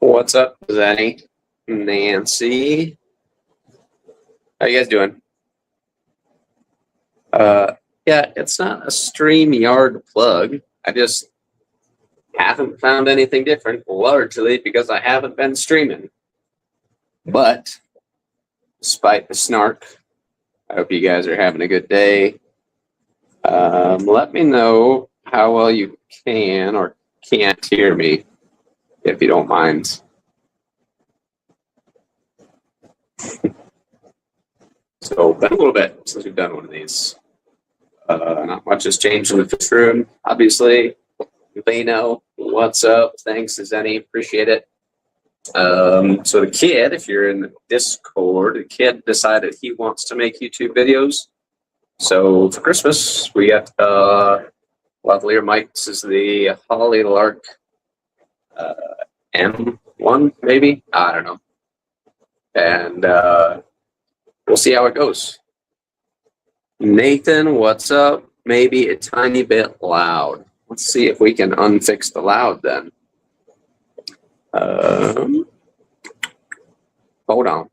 What's up, Zenny? Nancy? How you guys doing? Yeah, it's not a StreamYard plug. I just haven't found anything different, largely because I haven't been streaming. But despite the snark, I hope you guys are having a good day. Let me know how well you can or can't hear me, if you don't mind. So, been a little bit since we've done one of these. Not much has changed in the fish room, obviously. Leno, what's up? Thanks, Zenny. Appreciate it. So the kid, if you're in the Discord, the kid decided he wants to make YouTube videos. So for Christmas, we got lavalier mics is the Holly Lark M1, maybe? I don't know. And we'll see how it goes. Nathan, what's up? Maybe a tiny bit loud. Let's see if we can unfix the loud then. Hold on.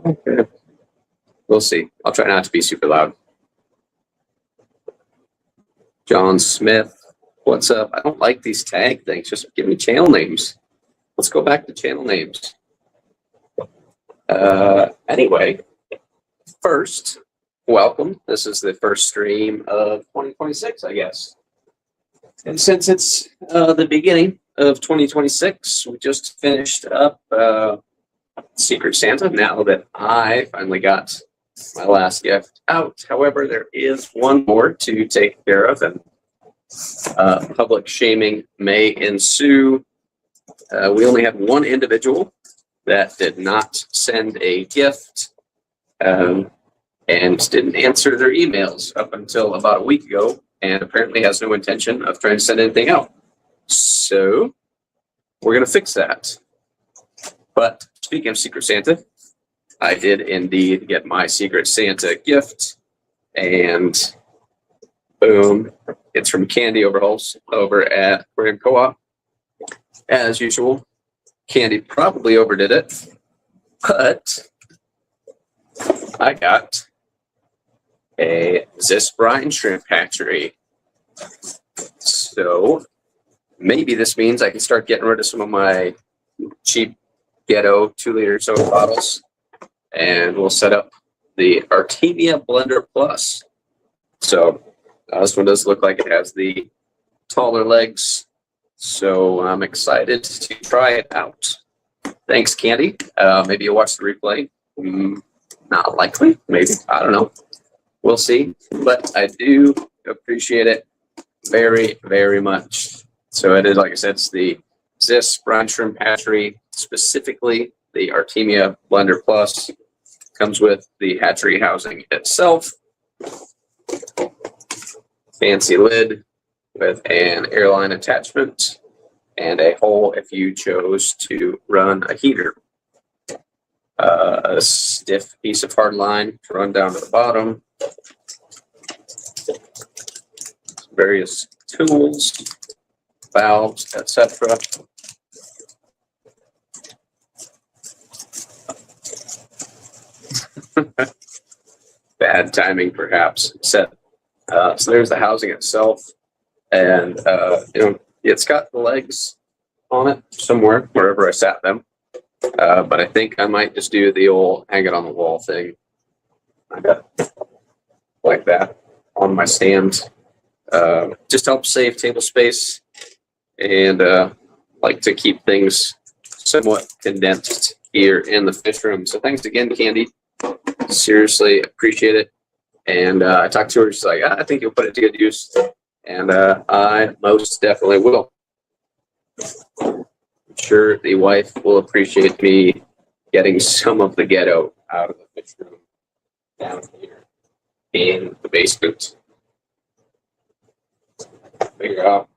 Okay. We'll see. I'll try not to be super loud. John Smith, what's up? I don't like these tag things. Just give me channel names. Let's go back to channel names. Anyway, first, welcome. This is the first stream of 2026, I guess. And since it's the beginning of 2026, we just finished up Secret Santa now that I finally got my last gift out. However, there is one more to take care of, and public shaming may ensue. We only had one individual that did not send a gift and didn't answer their emails up until about a week ago, and apparently has no intention of trying to send anything out. So we're going to fix that. But speaking of Secret Santa, I did indeed get my Secret Santa gift, and boom, it's from Candy Overhauls over at Aquarium Co-op. As usual, Candy probably overdid it, but I got a Zis Brine Shrimp Hatchery. So maybe this means I can start getting rid of some of my cheap ghetto 2-liter soda bottles, and we'll set up the Artemia Blender Plus. So this one does look like it has the taller legs, so I'm excited to try it out. Thanks, Candy. Maybe you'll watch the replay. Not likely, maybe. I don't know. We'll see. But I do appreciate it very, very much. So it is, like I said, it's the Zis Brine Shrimp Hatchery, specifically the Artemia Blender Plus. Comes with the hatchery housing itself. Fancy lid with an airline attachment and a hole if you chose to run a heater. A stiff piece of hard line to run down to the bottom. Various tools, valves, etc. Bad timing, perhaps. So there's the housing itself, and it's got the legs on it somewhere, wherever I sat them. But I think I might just do the old hang it on the wall thing. I got like that on my stand. Just helps save table space, and like to keep things somewhat condensed here in the fish room. So thanks again, Candy. Seriously appreciate it. And I talked to her. She's like, I think you'll put it to good use, and I most definitely will. I'm sure the wife will appreciate me getting some of the ghetto out of the fish room down here in the basement. Figure out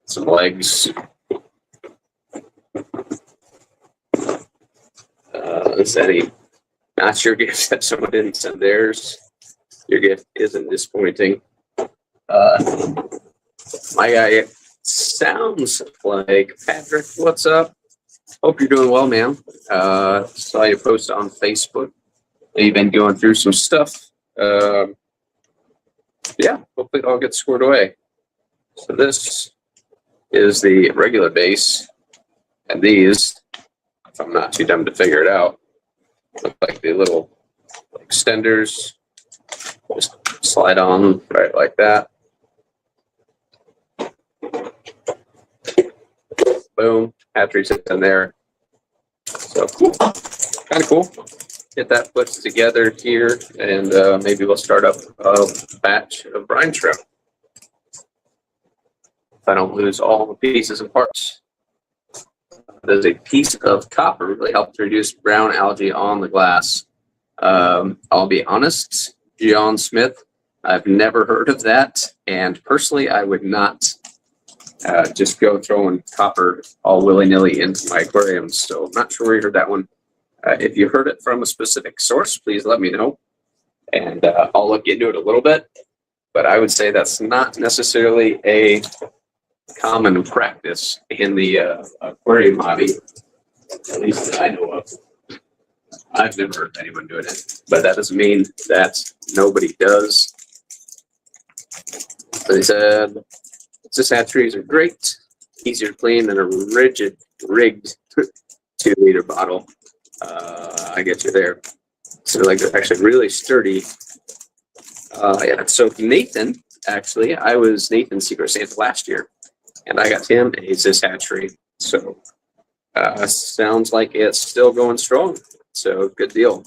some legs. Zenny, not your gift that someone didn't send theirs. Your gift isn't disappointing. My guy sounds like Patrick. What's up? Hope you're doing well, man. Saw you post on Facebook. You've been going through some stuff. Yeah, hopefully it all gets squared away. So this is the regular base, and these, if I'm not too dumb to figure it out, look like the little extenders. Just slide on right like that. Boom, battery sits in there. So cool, kind of cool. Get that put together here, and maybe we'll start up a batch of brine shrimp. If I don't lose all the pieces and parts. Does a piece of copper really help to reduce brown algae on the glass? I'll be honest, John Smith, I've never heard of that, and personally, I would not just go throwing copper all willy-nilly into my aquariums. So I'm not sure where you heard that one. If you heard it from a specific source, please let me know, and I'll look into it a little bit. But I would say that's not necessarily a common practice in the aquarium hobby, at least that I know of. I've never heard anyone doing it, but that doesn't mean that nobody does. So they said, cis hatcheries are great, easier to clean than a rigid, rigged 2-liter bottle. I get you there. So like they're actually really sturdy. Yeah. So Nathan, actually, I was Nathan's Secret Santa last year, and I got him a cis hatchery. So sounds like it's still going strong. So good deal.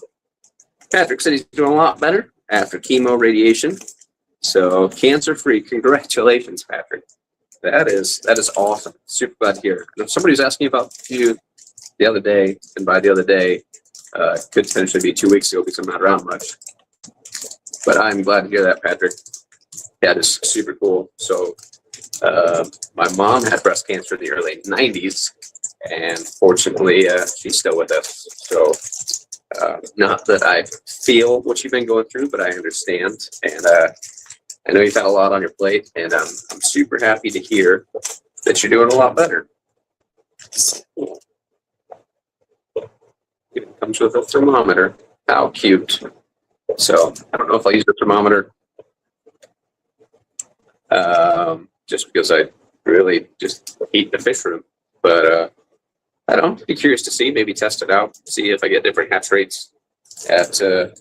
Patrick said he's doing a lot better after chemo radiation. So cancer-free. Congratulations, Patrick. That is awesome. Super glad to hear. And if somebody was asking about you the other day, and by the other day, could potentially be 2 weeks ago because I'm not around much. But I'm glad to hear that, Patrick. That is super cool. So my mom had breast cancer in the early 90s, and fortunately, she's still with us. So not that I feel what you've been going through, but I understand. And I know you've had a lot on your plate, and I'm super happy to hear that you're doing a lot better. It comes with a thermometer. How cute. So I don't know if I'll use the thermometer just because I really just eat the fish room. But I don't be curious to see, maybe test it out, see if I get different hatch rates at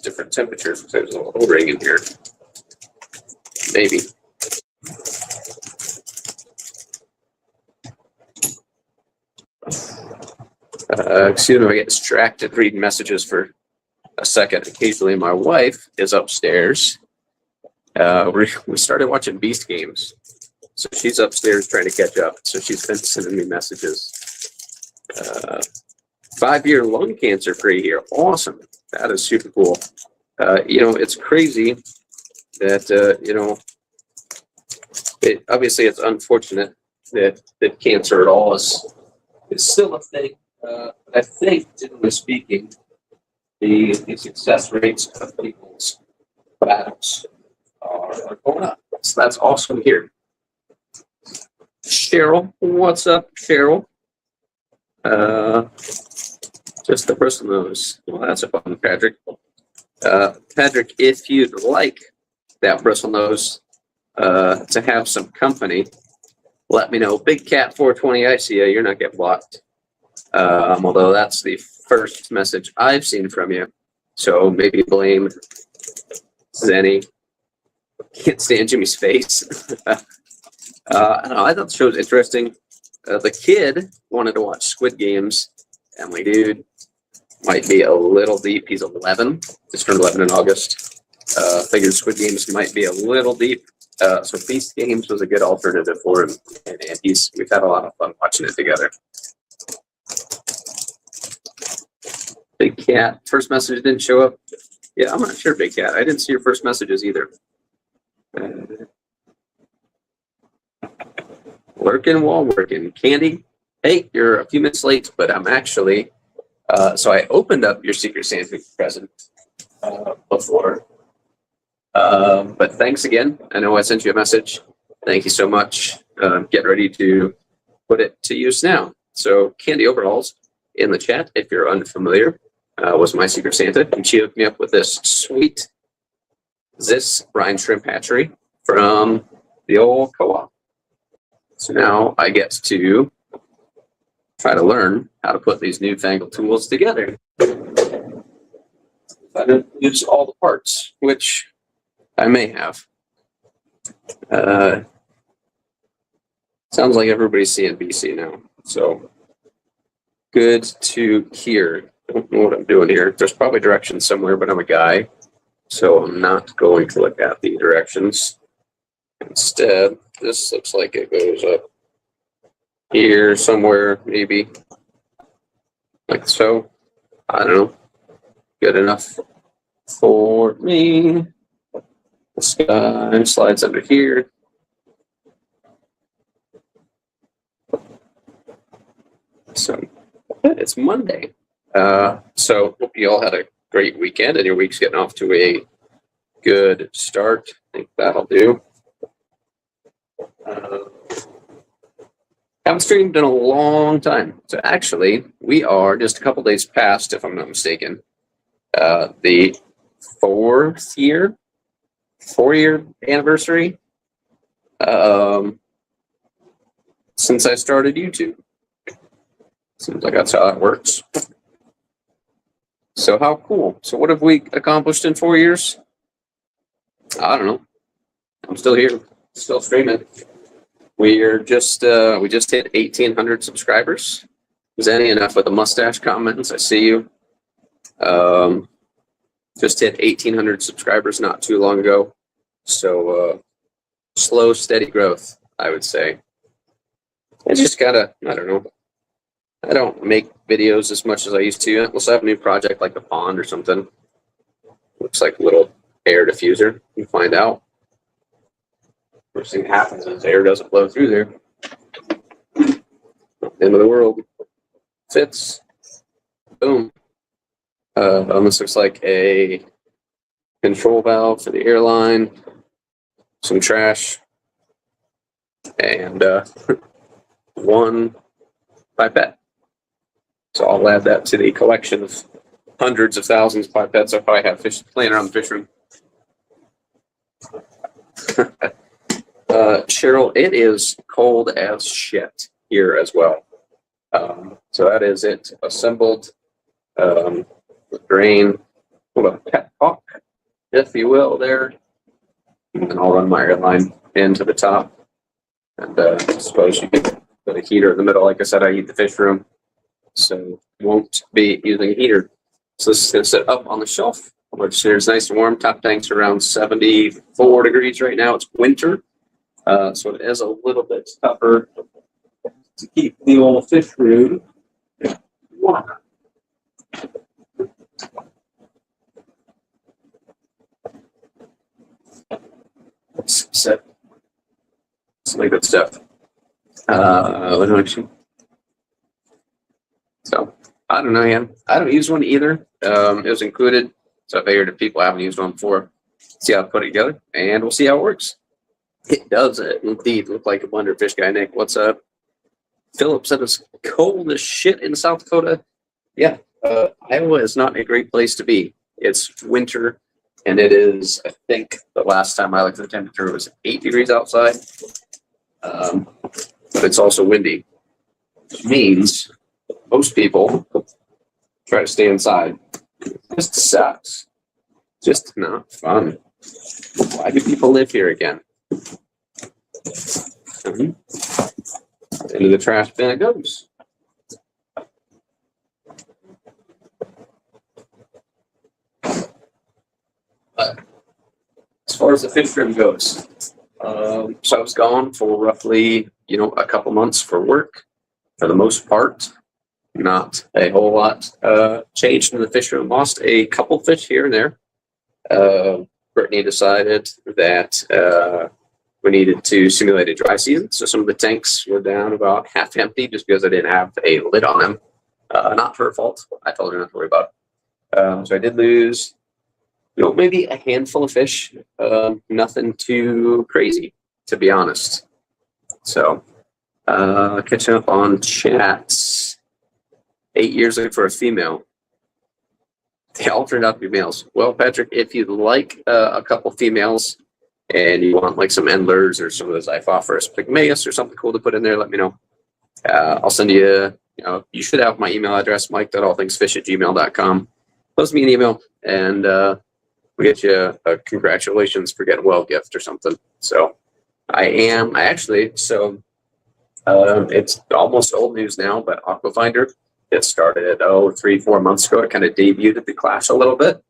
different temperatures. There's a little O-ring in here. Maybe. Excuse me if I get distracted reading messages for a second. Occasionally my wife is upstairs. We started watching Beast Games. So she's upstairs trying to catch up. So she's been sending me messages. 5-year lung cancer free here. Awesome. That is super cool. It's crazy that, obviously it's unfortunate that cancer at all is still a thing. I think, generally speaking, the success rates of people's battles are going up. So that's awesome here. Cheryl, what's up, Cheryl? Just the person knows. Well, that's a fun, Patrick. Patrick, if you'd like that bristle nose to have some company, let me know. Big Cat 420, I see you. You're not getting blocked. Although that's the first message I've seen from you. So maybe blame Zenny. Can't stand Jimmy's face. I don't know. I thought the show was interesting. The kid wanted to watch Squid Games. I'm like, dude, might be a little deep. He's 11. Just turned 11 in August. Figured Squid Games might be a little deep. So Beast Games was a good alternative for him. And we've had a lot of fun watching it together. Big Cat, first message didn't show up. Yeah, I'm not sure, Big Cat. I didn't see your first messages either. Working while working. Candy, hey, you're a few minutes late, but I'm actually, so I opened up your Secret Santa present before. But thanks again. I know I sent you a message. Thank you so much. Get ready to put it to use now. So Candy Overalls in the chat, if you're unfamiliar, was my Secret Santa. And she hooked me up with this sweet Ziss brine shrimp hatchery from the old co-op. So now I get to try to learn how to put these newfangled tools together. I don't use all the parts, which I may have. Sounds like everybody's seeing BC now, so good to hear. I don't know what I'm doing here. There's probably directions somewhere, but I'm a guy, so I'm not going to look at the directions. Instead, this looks like it goes up here somewhere, maybe like so. I don't know. Good enough for me. This guy slides under here. So it's Monday. So hope you all had a great weekend and your week's getting off to a good start. I think that'll do. Haven't streamed in a long time. So actually, we are just a couple days past, if I'm not mistaken, the 4-year anniversary since I started YouTube. Seems like that's how that works. So how cool. So what have we accomplished in 4 years? I don't know. I'm still here, still streaming. We just hit 1,800 subscribers. Zenny, enough with the mustache comments. I see you. Just hit 1,800 subscribers not too long ago. So slow, steady growth, I would say. It's just gotta, I don't know. I don't make videos as much as I used to. Unless I have a new project like the pond or something. Looks like a little air diffuser. You find out. First thing that happens is air doesn't blow through there. End of the world. Fits. Boom. This looks like a control valve for the airline. Some trash. And one pipette. So I'll add that to the collection of hundreds of thousands of pipettes I probably have fish playing around the fish room. Cheryl, it is cold as shit here as well. So that is it assembled. Drain, hold a pet hawk, if you will, there. And I'll run my airline into the top. And I suppose you can put a heater in the middle. Like I said, I heat the fish room. So won't be using a heater. So this is going to sit up on the shelf, which is nice and warm. Top tank's around 74 degrees right now. It's winter. So it is a little bit tougher to keep the old fish room warm. Some good stuff. So I don't know, yeah. I don't use one either. It was included, so I figured if people haven't used one before, see how to put it together, and we'll see how it works. It does indeed look like a blender fish guy. Nick, what's up? Philip said it's cold as shit in South Dakota. Yeah, Iowa is not a great place to be. It's winter, and it is, I think, the last time I looked at the temperature, it was 8 degrees outside. But it's also windy, which means most people try to stay inside. It just sucks. Just not fun. Why do people live here again? Into the trash bin it goes. But as far as the fish room goes, so I was gone for roughly, a couple months for work. For the most part, not a whole lot changed in the fish room. Lost a couple fish here and there. Brittany decided that we needed to simulate a dry season. So some of the tanks were down about half empty just because I didn't have a lid on them. Not her fault. I told her not to worry about it. So I did lose maybe a handful of fish. Nothing too crazy, to be honest. So, catching up on chats. 8 years ago for a female. They all turned out to be males. Well, Patrick, if you'd like a couple females and you want like some endlers or some of those Iphophorus pygmaeus or something cool to put in there, let me know. I'll send you, you should have my email address, mike.allthingsfish@gmail.com. Post me an email and we'll get you a congratulations for getting well gift or something. So it's almost old news now, but Aquafinder, it started 3-4 months ago. It kind of debuted at the Clash a little bit.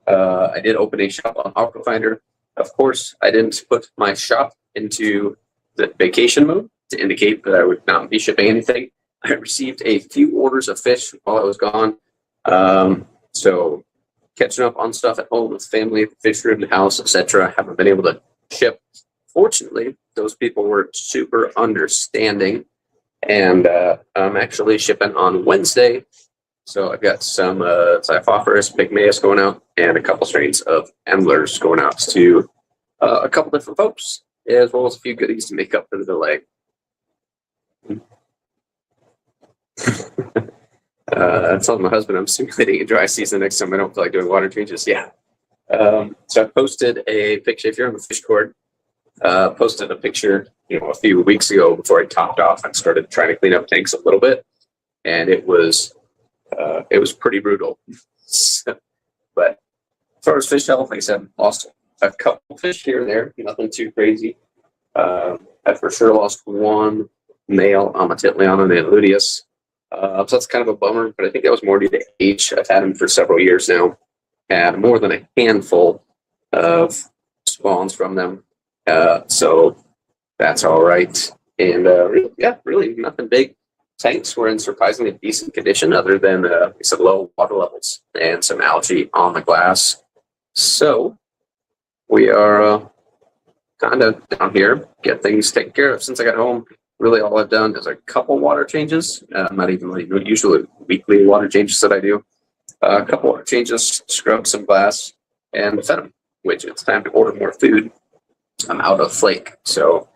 I did open a shop on Aquafinder. Of course, I didn't put my shop into the vacation mode to indicate that I would not be shipping anything. I received a few orders of fish while I was gone. So catching up on stuff at home with family, the fish room, the house, etc. Haven't been able to ship. Fortunately, those people were super understanding, and I'm actually shipping on Wednesday. So I've got some Iphophorus pygmaeus going out and a couple strains of endlers going out to a couple different folks, as well as a few goodies to make up for the delay. I told my husband I'm simulating a dry season next time I don't feel like doing water changes. Yeah. So I posted a picture, if you're on the Fish Cord, posted a picture, a few weeks ago before I topped off and started trying to clean up tanks a little bit. And it was pretty brutal. But as far as fish health, like I said, lost a couple fish here and there, nothing too crazy. I for sure lost one male Amatitliana named Ludius. So that's kind of a bummer, but I think that was more due to age. I've had him for several years now. Had more than a handful of spawns from them. So that's all right. And really nothing big. Tanks were in surprisingly decent condition other than some low water levels and some algae on the glass. So we are kind of down here, get things taken care of. Since I got home, really all I've done is a couple water changes, not even like usually weekly water changes that I do. A couple water changes, scrub some glass, and fed them, which it's time to order more food. I'm out of flake, so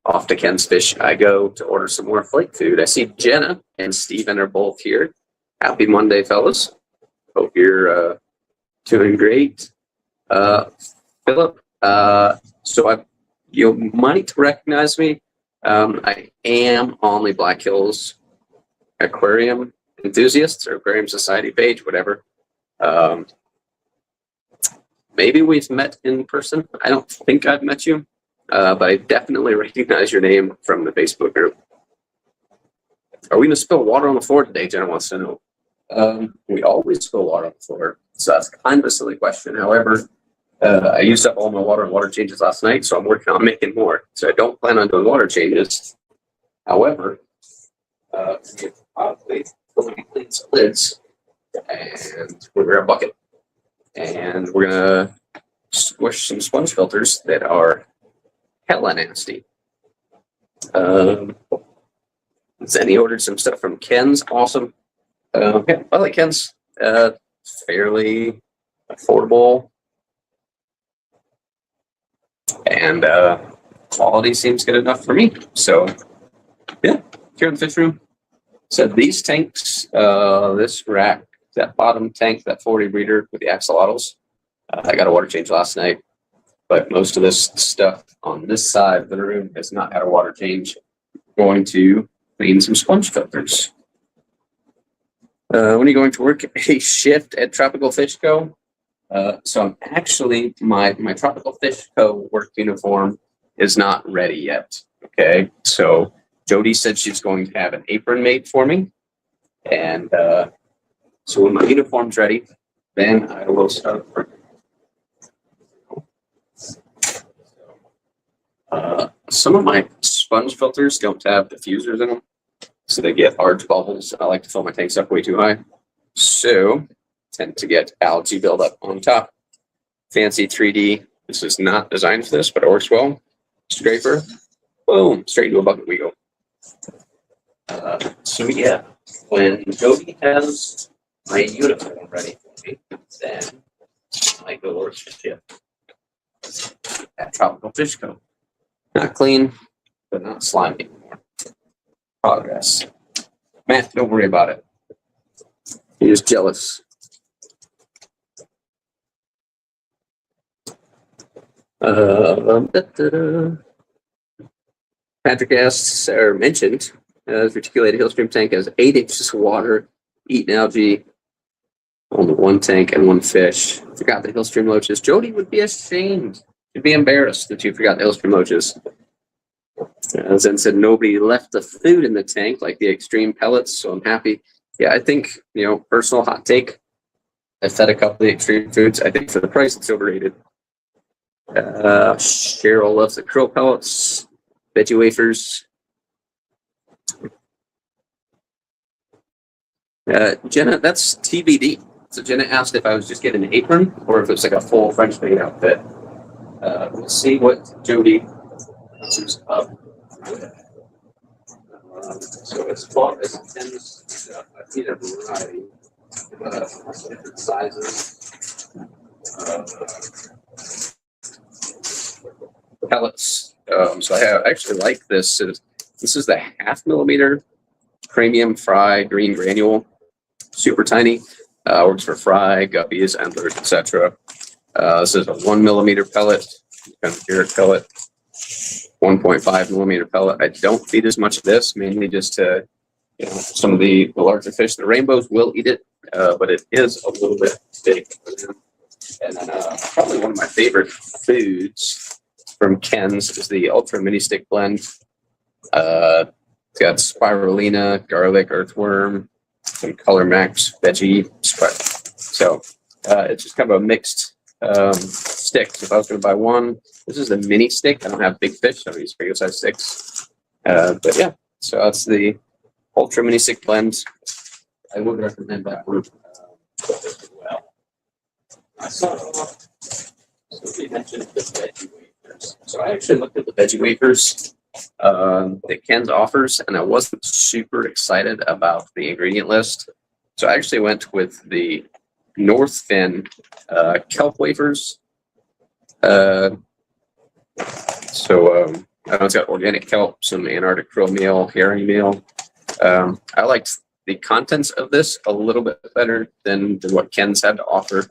off to Ken's Fish I go to order some more flake food. I see Jenna and Steven are both here. Happy Monday, fellas. Hope you're doing great. Philip, so you might recognize me. I am on the Black Hills Aquarium Enthusiasts or Aquarium Society page, whatever. Maybe we've met in person. I don't think I've met you, but I definitely recognize your name from the Facebook group. Are we going to spill water on the floor today? Jenna wants to know. We always spill water on the floor, so that's kind of a silly question. However, I used up all my water changes last night, so I'm working on making more. So I don't plan on doing water changes. However, probably clean some lids, and we're gonna grab a bucket, and we're gonna squish some sponge filters that are hella nasty. Zenny ordered some stuff from Ken's. Awesome. Yeah, I like Ken's. Fairly affordable. And quality seems good enough for me. So, yeah, here in the fish room. So these tanks, this rack, that bottom tank, that 40 breeder with the axolotls, I got a water change last night. But most of this stuff on this side of the room has not had a water change. I'm going to clean some sponge filters. When are you going to work a shift at Tropical Fish Co.? So I'm actually, my Tropical Fish Co. work uniform is not ready yet. Okay, so Jody said she's going to have an apron made for me. And so when my uniform's ready, then I will start working. Some of my sponge filters don't have diffusers in them, so they get large bubbles. I like to fill my tanks up way too high. So tend to get algae buildup on top. Fancy 3D. This is not designed for this, but it works well. Scraper. Boom. Straight into a bucket we go. So yeah, when Jody has my uniform ready for me, then I St. Dolores just yet. At Tropical Fish Co. Not clean, but not slimy anymore. Progress. Matt, don't worry about it. You're just jealous. Patrick asks, or mentioned, the reticulated Hillstream tank has 8 inches of water, eating algae, only 1 tank and 1 fish. Forgot the Hillstream loaches. Jody would be ashamed. She'd be embarrassed that you forgot the Hillstream loaches. Zen said nobody left the food in the tank, like the extreme pellets, so I'm happy. Yeah, I think, personal hot take. I fed a couple of the extreme foods. I think for the price, it's overrated. Cheryl loves the krill pellets, veggie wafers. Jenna, that's TBD. So Jenna asked if I was just getting an apron or if it was like a full French maid outfit. We'll see what Jody chooses up with. So as far as Ken's, I've seen a variety of different sizes. Pellets. So I actually like this. This is the 0.5 millimeter premium fry green granule, super tiny. Works for fry, guppies, antlers, etc. This is a 1 millimeter pellet, kind of carrot pellet. 1.5 millimeter pellet. I don't feed as much of this, mainly just to some of the larger fish. The rainbows will eat it, but it is a little bit big for them. And then probably one of my favorite foods from Ken's is the Ultra Mini Stick Blend. It's got spirulina, garlic, earthworm, some Color Max veggie spread. So it's just kind of a mixed stick. So if I was going to buy one, this is the mini stick. I don't have big fish, so I use regular size sticks. But yeah, so that's the Ultra Mini Stick Blend. I would recommend that one as well. I saw somebody mentioned the veggie wafers. So I actually looked at the veggie wafers that Ken's offers, and I wasn't super excited about the ingredient list. So I actually went with the Northfin kelp wafers. I know it's got organic kelp, some Antarctic krill meal, herring meal. I liked the contents of this a little bit better than what Ken's had to offer,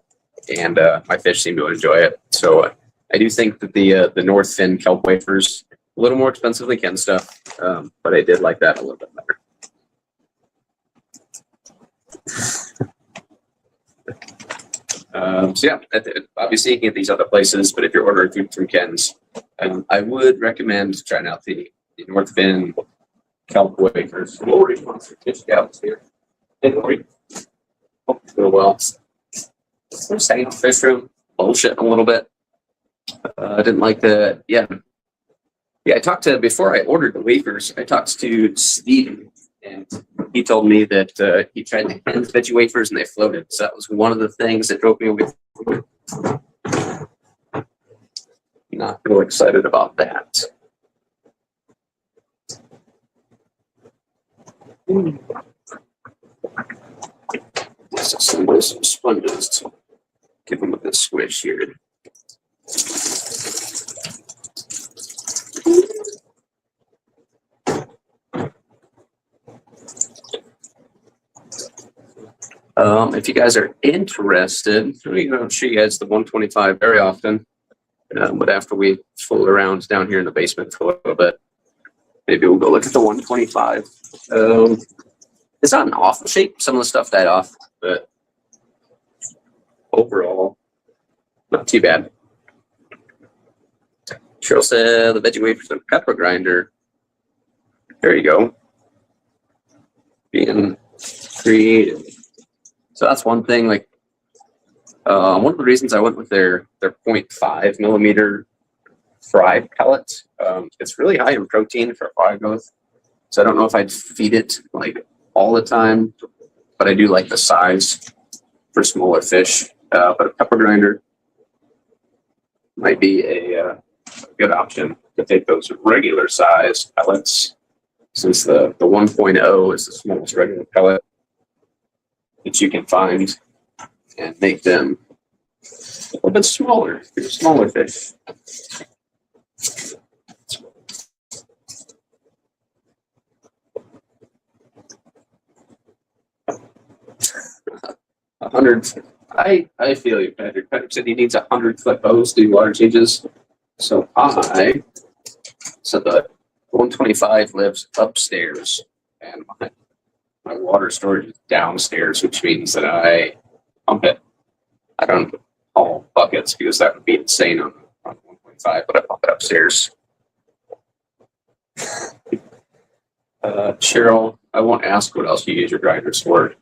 and my fish seemed to enjoy it. So I do think that the Northfin kelp wafers a little more expensive than Ken's stuff, but I did like that a little bit better. So yeah, obviously you can get these other places, but if you're ordering food from Ken's, I would recommend trying out the Northfin kelp wafers. Lori wants to fish scouts here. Hey Lori, hope it's going well. I'm just hanging out in the fish room, bullshitting a little bit. I didn't like the I talked to, before I ordered the wafers, I talked to Steven, and he told me that he tried the Ken's veggie wafers and they floated. So that was one of the things that drove me away. Not real excited about that. Let's assemble some sponges to give them a good squish here. If you guys are interested, we don't show you guys the 125 very often, but after we fool around down here in the basement for a little bit, maybe we'll go look at the 125. It's not an awful shape. Some of the stuff died off, but overall, not too bad. Cheryl said the veggie wafers and pepper grinder. There you go. Being creative. So that's one thing. Like one of the reasons I went with their 0.5 millimeter fried pellet. It's really high in protein for fry growth. So I don't know if I'd feed it like all the time, but I do like the size for smaller fish. But a pepper grinder might be a good option to take those regular size pellets, since the 1.0 is the smallest regular pellet that you can find, and make them a little bit smaller. They're smaller fish. A 100. I feel you, Patrick. Patrick said he needs 100-foot bows to do water changes. So the 125 lives upstairs, and my water storage is downstairs, which means that I pump it. I don't haul buckets because that would be insane on 125, but I pump it upstairs. Cheryl, I won't ask what else you use your grinders for.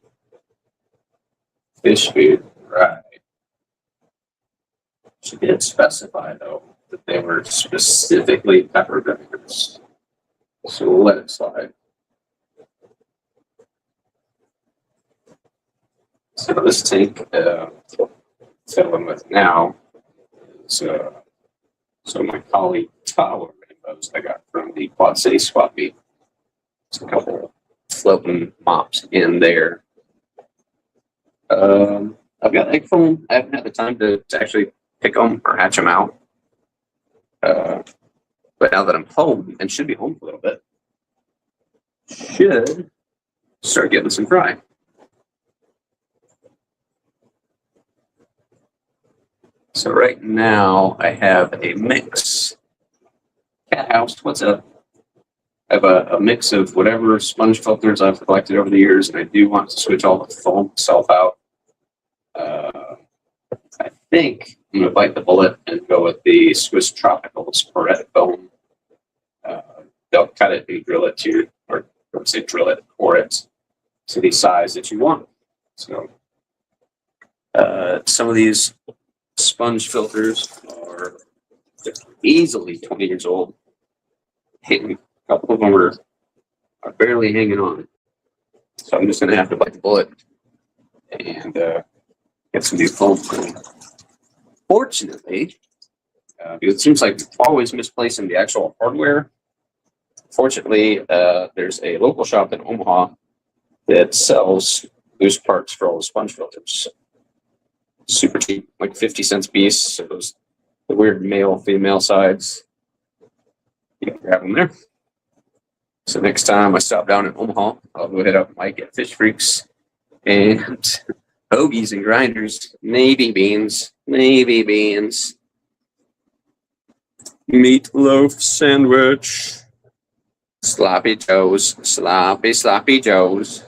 Fish food, right. She did specify, though, that they were specifically pepper grinders. So we'll let it slide. So this tank filling with now is so my Kali Tawa rainbows I got from the Quad City Swap Meet. It's a couple floating mops in there. I've got egg foam. I haven't had the time to actually pick them or hatch them out. But now that I'm home and should be home for a little bit, should start getting some fry. So right now I have a mix. Cat House, what's up? I have a mix of whatever sponge filters I've collected over the years, and I do want to switch all the foam itself out. I think I'm going to bite the bullet and go with the Swiss Tropical sporadic foam. They'll cut it and drill it to, or I would say drill it, pour it to the size that you want. So some of these sponge filters are easily 20 years old. A couple of them are barely hanging on. So I'm just going to have to bite the bullet and get some new foam. Fortunately, because it seems like always misplacing the actual hardware. Fortunately, there's a local shop in Omaha that sells loose parts for all the sponge filters. Super cheap, like 50 cents a piece. So those the weird male female sides, you can grab them there. So next time I stop down in Omaha, I'll go hit up Mike at Fish Freaks and hoagies and grinders, maybe beans, meatloaf sandwich, sloppy joes, sloppy joes.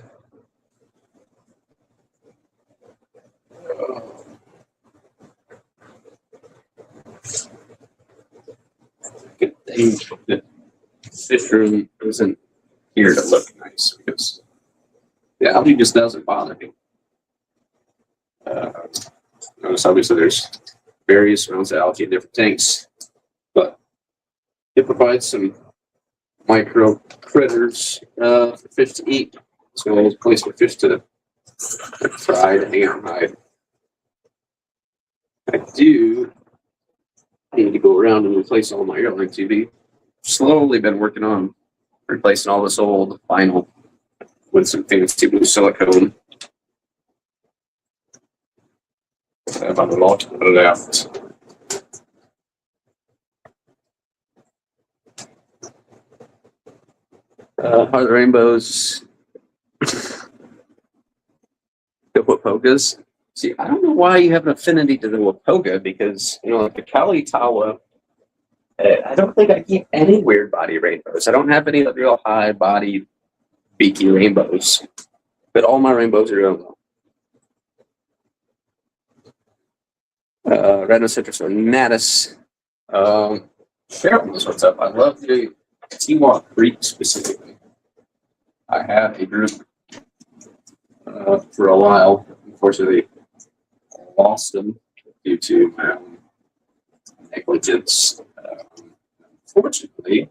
Good thing that fish room isn't here to look nice because the algae just doesn't bother me. Notice obviously there's various amounts of algae in different tanks, but it provides some micro critters for fish to eat. So it's a place for fish to fry and hang out and hide. I do need to go around and replace all my airline TV. Slowly been working on replacing all this old vinyl with some fancy blue silicone. About a lot left. Are the rainbows the Wapogas? See, I don't know why you have an affinity to the Wapoga because, you know, like the Kali Tawa, I don't think I keep any weird body rainbows. I don't have any real high body beaky rainbows, but all my rainbows are real low. Rhinocitrus or Natus. Cheryl knows what's up. I love the Tewa Creek specifically. I had a group for a while. Unfortunately, lost them due to negligence. Fortunately,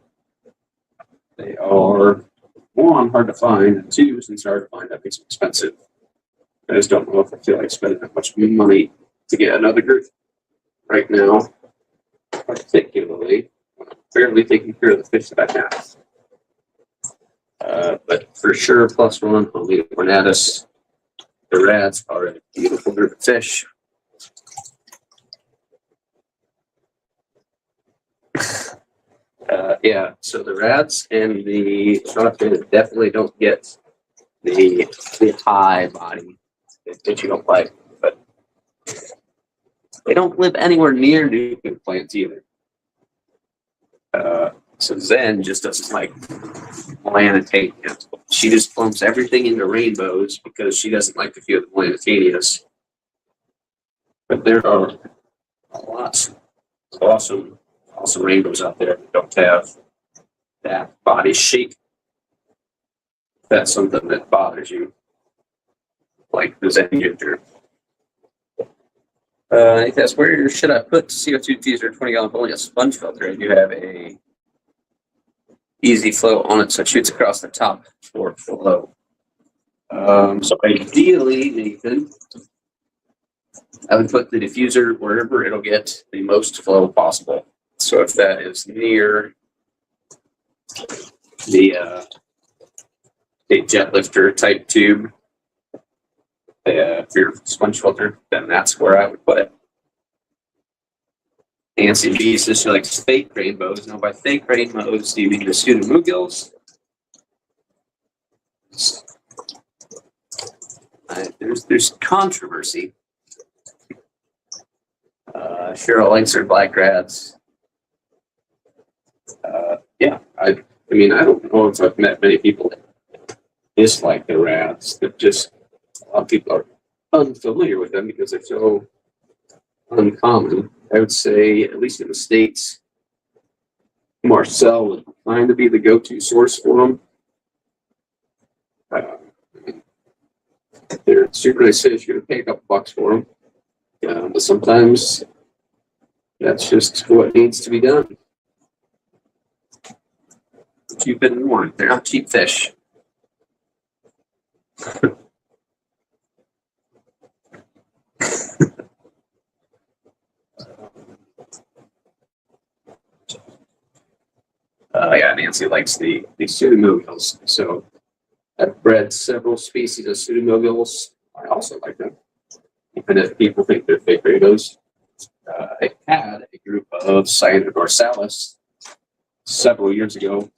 they are one, hard to find, and two, since they're hard to find, that makes them expensive. I just don't know if I feel like spending that much money to get another group right now, particularly when I'm barely taking care of the fish that I have. But for sure, +1, I'll leave Ornatus. The Rads are a beautiful group of fish. Yeah, so the rats and the shotgun definitely don't get the high body that you don't like, but they don't live anywhere near nuclear plants either. So Zen just doesn't like Planetania. She just clumps everything into rainbows because she doesn't like the feel of the Planetanias. But there are lots of awesome rainbows out there that don't have that body shape. If that's something that bothers you, like the Zen Ginger. It says, where should I put CO2 diffuser 20-gallon holding a sponge filter? You have a easy flow on it, so it shoots across the top for flow. So ideally, Nathan, I would put the diffuser wherever it'll get the most flow possible. So if that is near the jet lifter type tube, for your sponge filter, then that's where I would put it. Nancy B says she likes fake rainbows. Now, by fake rainbows, do you mean the pseudomugils? There's controversy. Cheryl likes her black rats. Yeah, I mean, I don't know if I've met many people that dislike the rats. That just a lot of people are unfamiliar with them because they're so uncommon. I would say, at least in the States, Marcel would find to be the go-to source for them. They're super nice fish. You're going to pay a couple bucks for them. But sometimes that's just what needs to be done. Cheap and warm. They're not cheap fish. Yeah, Nancy likes the pseudomugils. So I've bred several species of pseudomugils. I also like them, even if people think they're fake rainbows. I had a group of Cyanid dorsalis several years ago,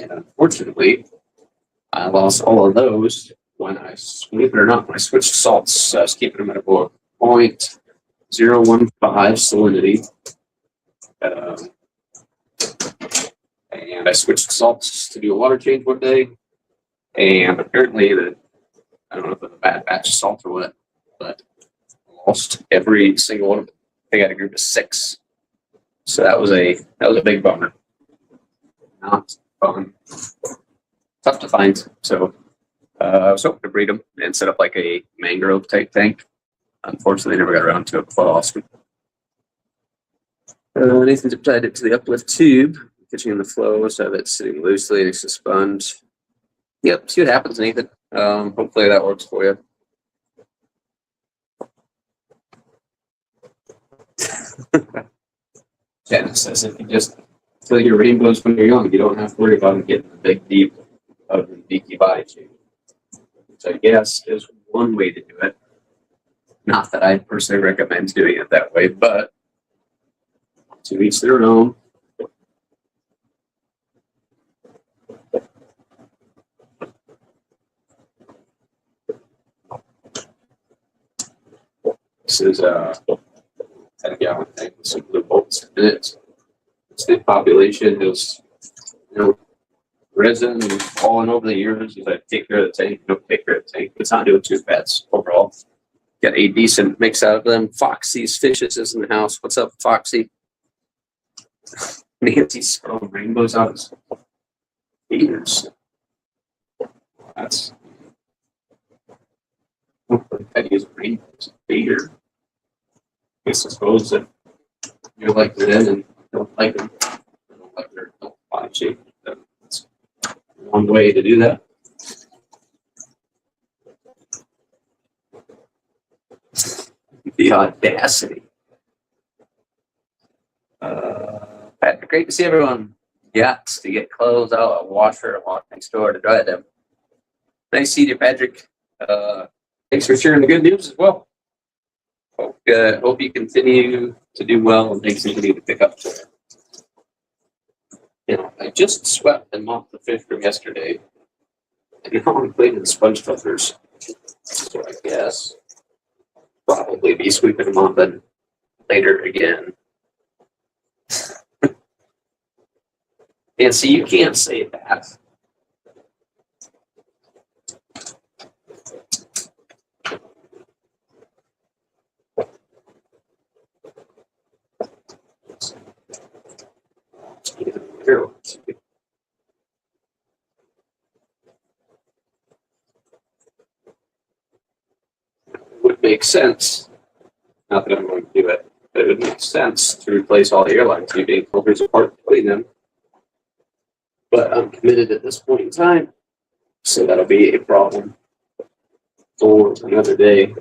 and unfortunately, I lost all of those when I, believe it or not, when I switched salts. I was keeping them at a 0.015 salinity. And I switched salts to do a water change one day, and apparently I don't know if it was a bad batch of salt or what, but I lost every single one of them. I think I had a group of 6. So that was a big bummer. Not fun. Tough to find. So I was hoping to breed them and set up like a mangrove type tank. Unfortunately, never got around to it, but awesome. Nathan's applied it to the uplift tube, catching in the flow, so it's sitting loosely next to the sponge. Yep, see what happens, Nathan. Hopefully that works for you. Janice says if you just fill your rainbows when you're young, you don't have to worry about them getting the big, deep, ugly, beaky body shape. Which I guess is one way to do it. Not that I personally recommend doing it that way, but to each their own. This is a 10-gallon tank with some blue bolts in it. State population is, resin falling over the years as I take care of the tank. Don't take care of the tank. It's not doing too bad overall. Got a decent mix out of them. Foxy's fishes is in the house. What's up, Foxy? Nancy's throwing rainbows out his ears. That's. I'd use rainbows bigger. I suppose that you're like them and don't like them. Don't like their body shape. That's one way to do that. The audacity. Patrick, great to see everyone. Got to get clothes out, a washer, and walk next door to dry them. Nice seeing you, Patrick. Thanks for sharing the good news as well. Hope you continue to do well and things continue to pick up. And just swept and mopped the fifth room yesterday. And now I'm cleaning the sponge filters. So I guess probably be sweeping and mopping later again. And see, you can't say that. Would make sense. Not that I'm going to do it, but it would make sense to replace all the airline tubing filters apart between them. But I'm committed at this point in time, so that'll be a problem for another day.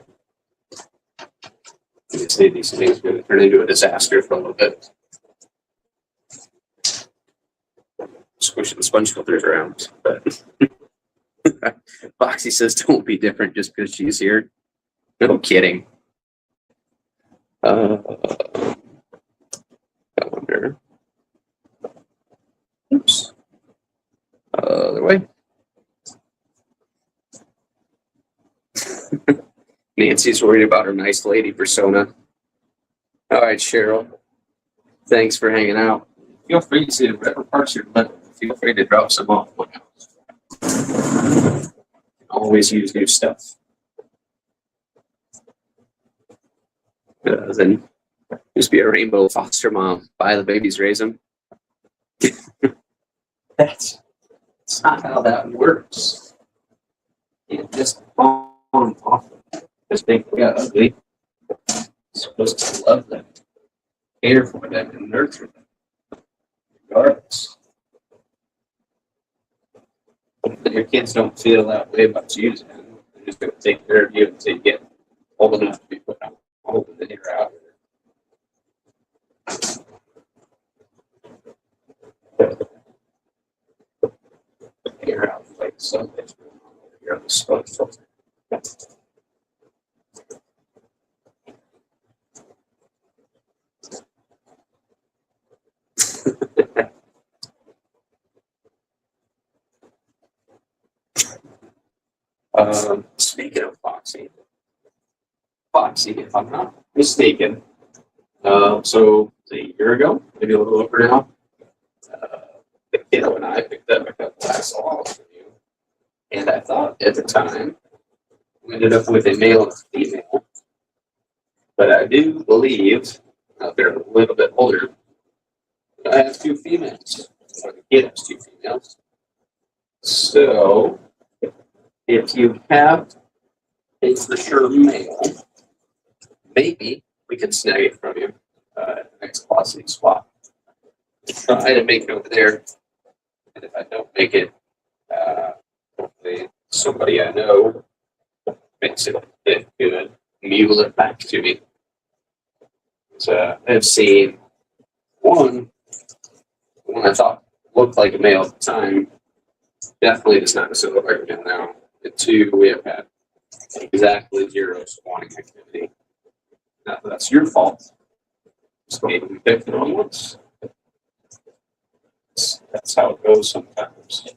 I say these things are going to turn into a disaster for a little bit. Squishing the sponge filters around, but Foxy says don't be different just because she's here. No kidding. I wonder. Oops. Other way. Nancy's worried about her nice lady persona. All right, Cheryl. Thanks for hanging out. Feel free to, whatever parts you're left, feel free to drop some off. Always use new stuff. Then just be a rainbow foster mom. Buy the babies, raise them. That's not how that works. You just on off. Just think they got ugly. You're supposed to love them, care for them, and nurture them. Regardless. But your kids don't feel that way about you, then they're just going to take care of you until you get old enough to be put on hold and then you're out. You're out like Sunday. You're on the sponge filter. Speaking of Foxy, if I'm not mistaken, so a year ago, maybe a little over now, the kiddo and I picked up a couple of songs from you, and I thought at the time we ended up with a male and a female, but I do believe they're a little bit older. I have two females. So the kid has two females. So if you have a for sure male, maybe we can snag it from you at the next velocity swap. Try to make it over there. And if I don't make it, hopefully somebody I know makes it good, mule it back to me. So I've seen one I thought looked like a male at the time, definitely does not necessarily look like a male now. And two, we have had exactly zero spawning activity. Not that that's your fault. Just maybe we picked the wrong ones. That's how it goes sometimes.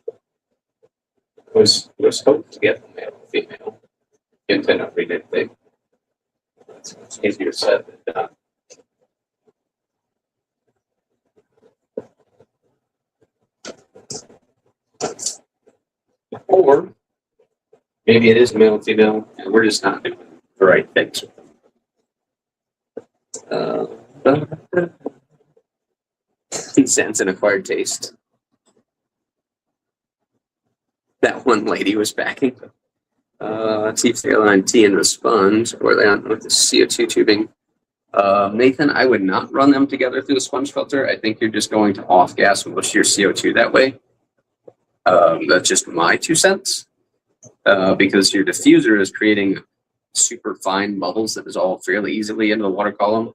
Was hoped to get the male and female. Into an everyday thing. It's easier said than done. Or maybe it is male and female, and we're just not doing the right things with them. Sense and acquired taste. That one lady was backing. See if they align T and respond, or they on with the CO2 tubing. Nathan, I would not run them together through the sponge filter. I think you're just going to off gas most of your CO2 that way. That's just my 2 cents. Because your diffuser is creating super fine bubbles that dissolve fairly easily into the water column.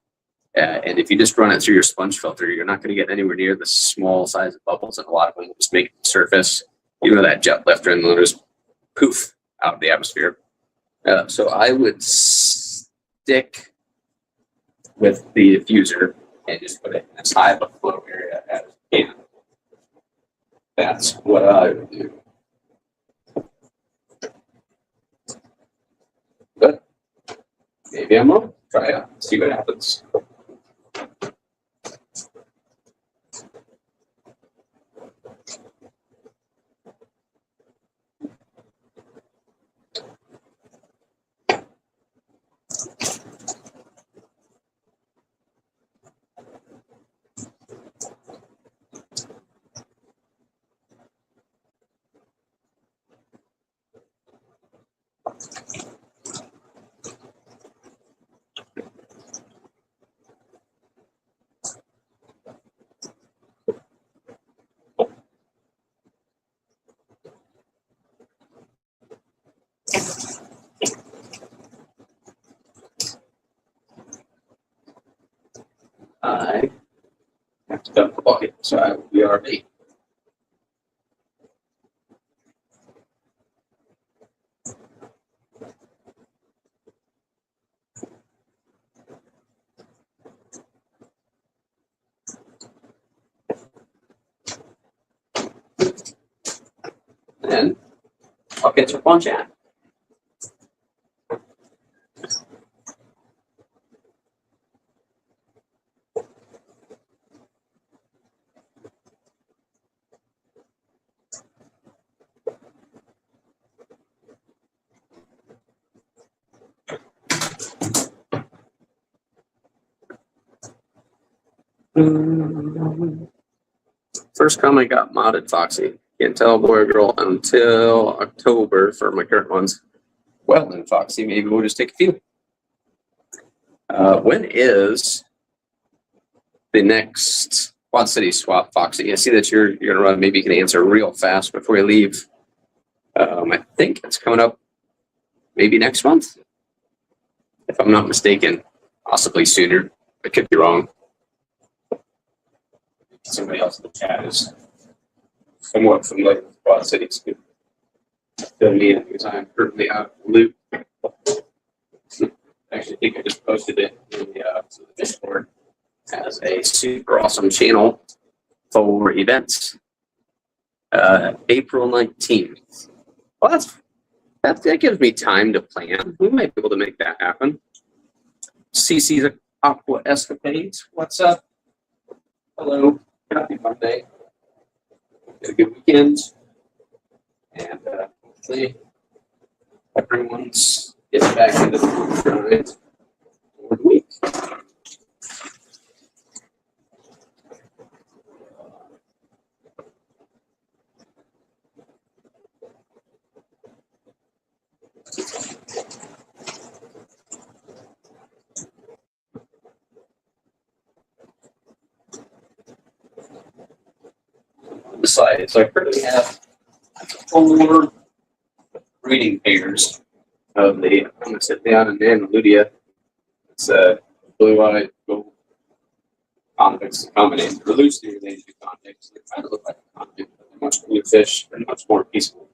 And if you just run it through your sponge filter, you're not going to get anywhere near the small size of bubbles, and a lot of them will just make the surface, even though that jet lifter, and then just poof out of the atmosphere. So I would stick with the diffuser and just put it in as high of a flow area as you can. That's what I would do. But maybe I'm wrong. Try it out, see what happens. I have to dump the bucket, so I will be RV. And buckets are on chat. First comment got modded, Foxy. Can't tell boy or girl until October for my current ones. Well then, Foxy, maybe we'll just take a few. When is the next Quad City swap, Foxy? I see that you're gonna run. Maybe you can answer real fast before you leave. I think it's coming up maybe next month, if I'm not mistaken. Possibly sooner. I could be wrong. Somebody else in the chat is somewhat familiar with Quad Cities. Fill me in because I'm currently out of the loop. Actually, I think I just posted it in the Discord as a super awesome channel for events. April 19th. Well, that gives me time to plan. We might be able to make that happen. CC's Aqua Escapades. What's up? Hello. Happy Monday. Had a good weekend. And hopefully everyone's getting back into the grind for the week. Decided. So I currently have 4 breeding pairs of the I'm gonna sit down and Ludia. It's a blue-eyed gold convicts combination. They're loosely related to convicts. They kind of look like a convict, but they're much cooler fish and much more peaceful.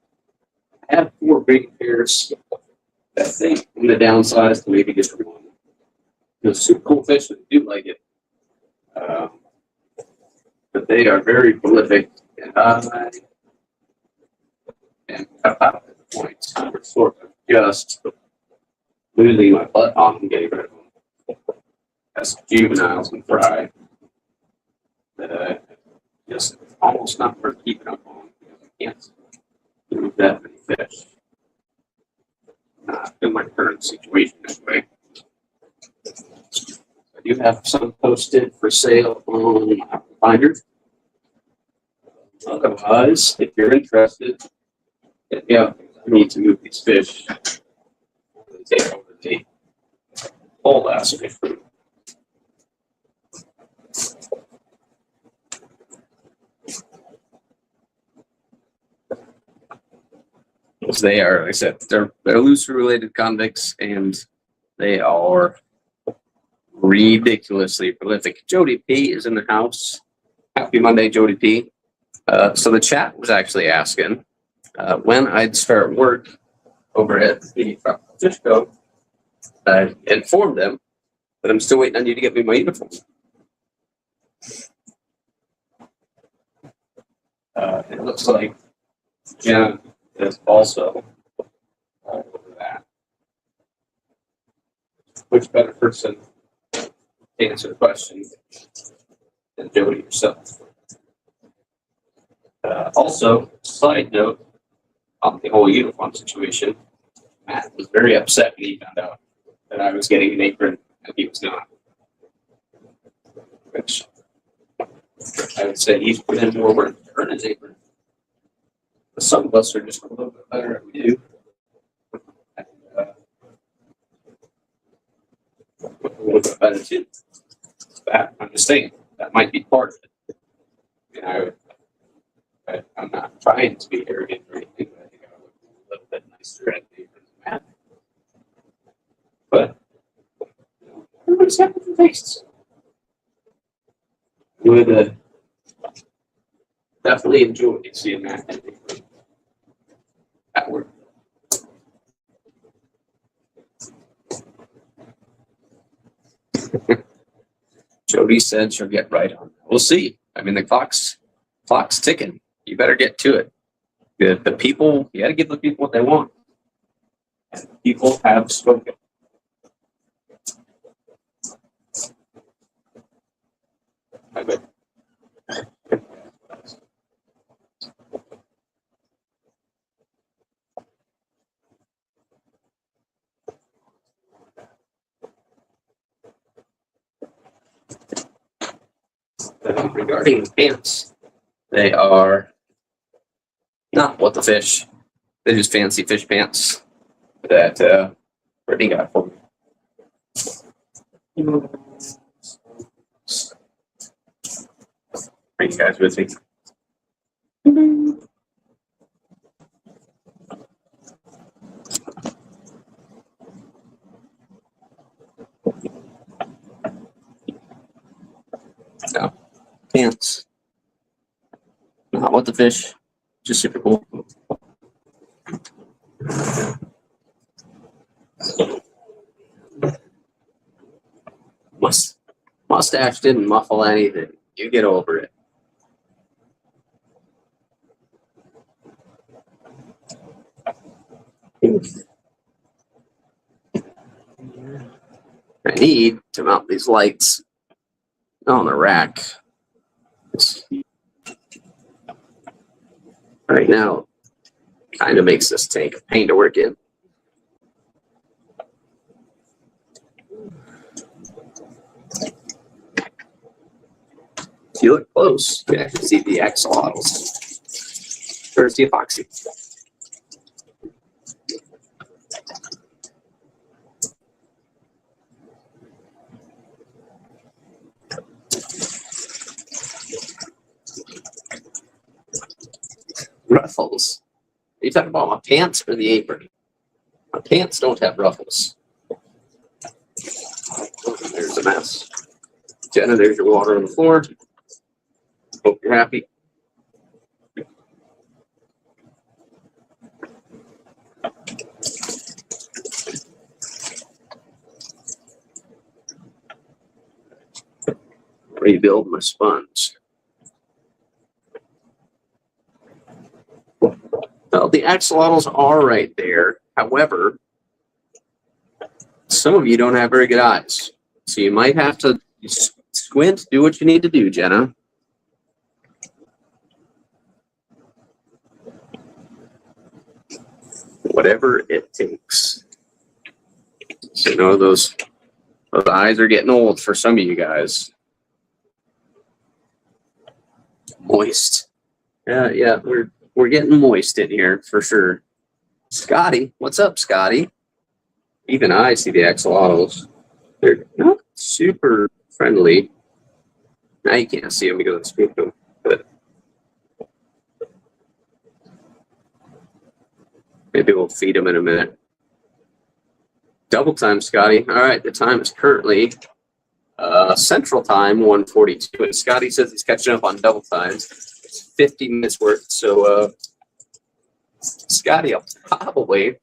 I have 4 breeding pairs that I think on the downside to maybe just one. They're super cool fish that do like it. But they are very prolific and I am about at the point where sort of just losing my butt on them, getting rid of them. As juveniles and fry that just almost not worth keeping up on because I can't move that many fish. In my current situation anyway. I do have some posted for sale on Finder. Otherwise, if you're interested, yeah, I need to move these fish. Take over the whole last fish. Because they are, like I said, they're loosely related convicts, and they are ridiculously prolific. Jody P is in the house. Happy Monday, Jody P. So the chat was actually asking when I'd start work over at the Fish Co. I informed them that I'm still waiting on you to get me my uniform. It looks like Jenna is also all over that. Which better person to answer the question than Jody yourself? Also, side note on the whole uniform situation, Matt was very upset when he found out that I was getting an apron and he was not. Which I would say he's put in more work to earn his apron. But some of us are just a little bit better at what we do. And, a little bit better too. That, I'm just saying, that might be part of it. I'm not trying to be arrogant or anything, but I think I would look a little bit nicer at the apron than Matt. But everybody's got different tastes. Would definitely enjoy seeing Matt at work. Jody said she'll get right on. We'll see. I mean, the clock's ticking. You better get to it. The people, you got to give the people what they want. And people have spoken. I bet. Regarding pants, they are not what the fish. They're just fancy fish pants that Brittany got for me. Are you guys with me? No. Pants. Not what the fish. Just super cool. Mustache didn't muffle anything. You get over it. I need to mount these lights on the rack. Right now, kind of makes this tank a pain to work in. If you look close, you can actually see the axolotls. There's the epoxy. Ruffles. Are you talking about my pants or the apron? My pants don't have ruffles. Oh, there's a mess. Jenna, there's your water on the floor. Hope you're happy. Rebuild my sponge. Well, the axolotls are right there. However, some of you don't have very good eyes. So you might have to squint, do what you need to do, Jenna. Whatever it takes. So, you know, those eyes are getting old for some of you guys. Moist. Yeah, we're getting moist in here for sure. Scotty, what's up, Scotty? Even I see the axolotls. They're not super friendly. Now you can't see them because I spooked them, but maybe we'll feed them in a minute. Double time, Scotty. All right, the time is currently Central Time, 1:42. And Scotty says he's catching up on double times. It's 50 minutes worth. So, Scotty, I'll probably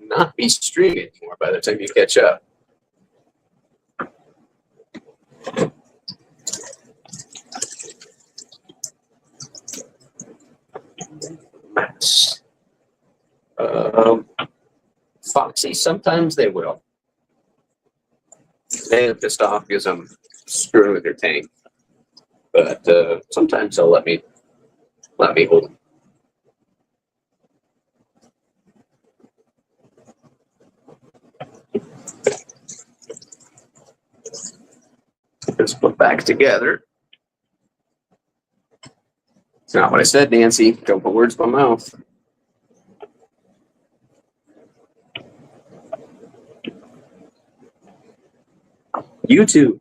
not be streaming anymore by the time you catch up. See, sometimes they will. They get pissed off because I'm screwing with their tank. But sometimes they'll let me hold them. Let's put back together. It's not what I said, Nancy. Don't put words in my mouth. YouTube.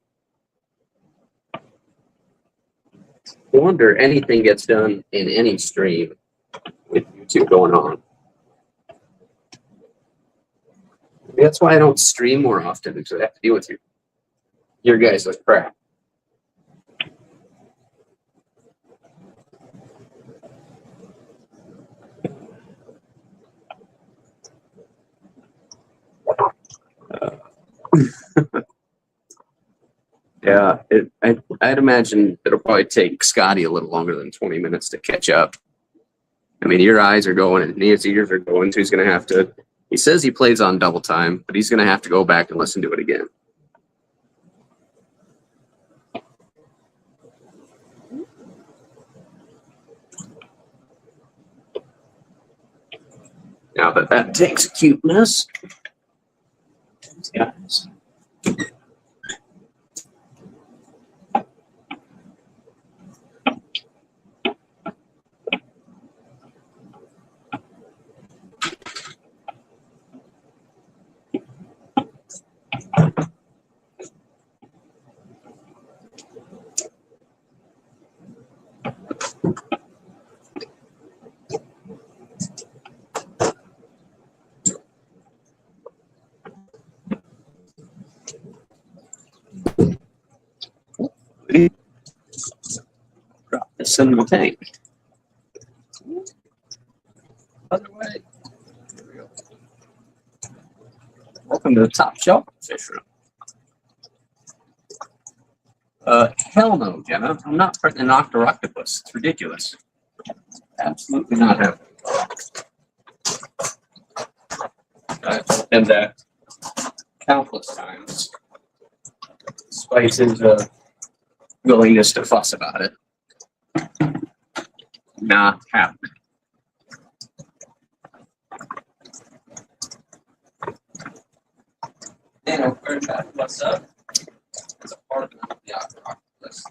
I wonder anything gets done in any stream with YouTube going on. That's why I don't stream more often, because I have to deal with you. Your guys look crap. Yeah, I'd imagine it'll probably take Scotty a little longer than 20 minutes to catch up. I mean, your eyes are going and Nancy's ears are going, so he's going to have to. He says he plays on double time, but he's going to have to go back and listen to it again. Now that takes cuteness. Yeah. Drop this in the tank. Other way. There we go. Welcome to the top shelf fish room. Hell no, Jenna. I'm not printing an octopus. It's ridiculous. Absolutely not happening. I've done that countless times. Despite his willingness to fuss about it. Not happening. And I'll turn back what's up. It's a part of the octopus.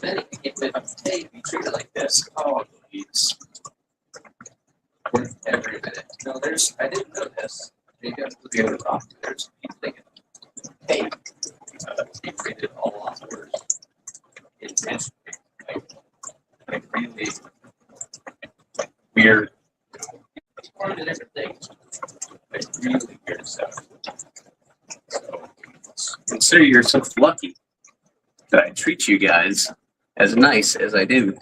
Then if you get rid of the tape, you treat it like this. Oh, please. Every minute. No, I didn't know this. Maybe I'm looking at the top. There's a thing. Tape. He treated all offers intentionally. Like really weird. It's part of the different things. Like really weird stuff. So Consider yourself lucky that I treat you guys as nice as I do.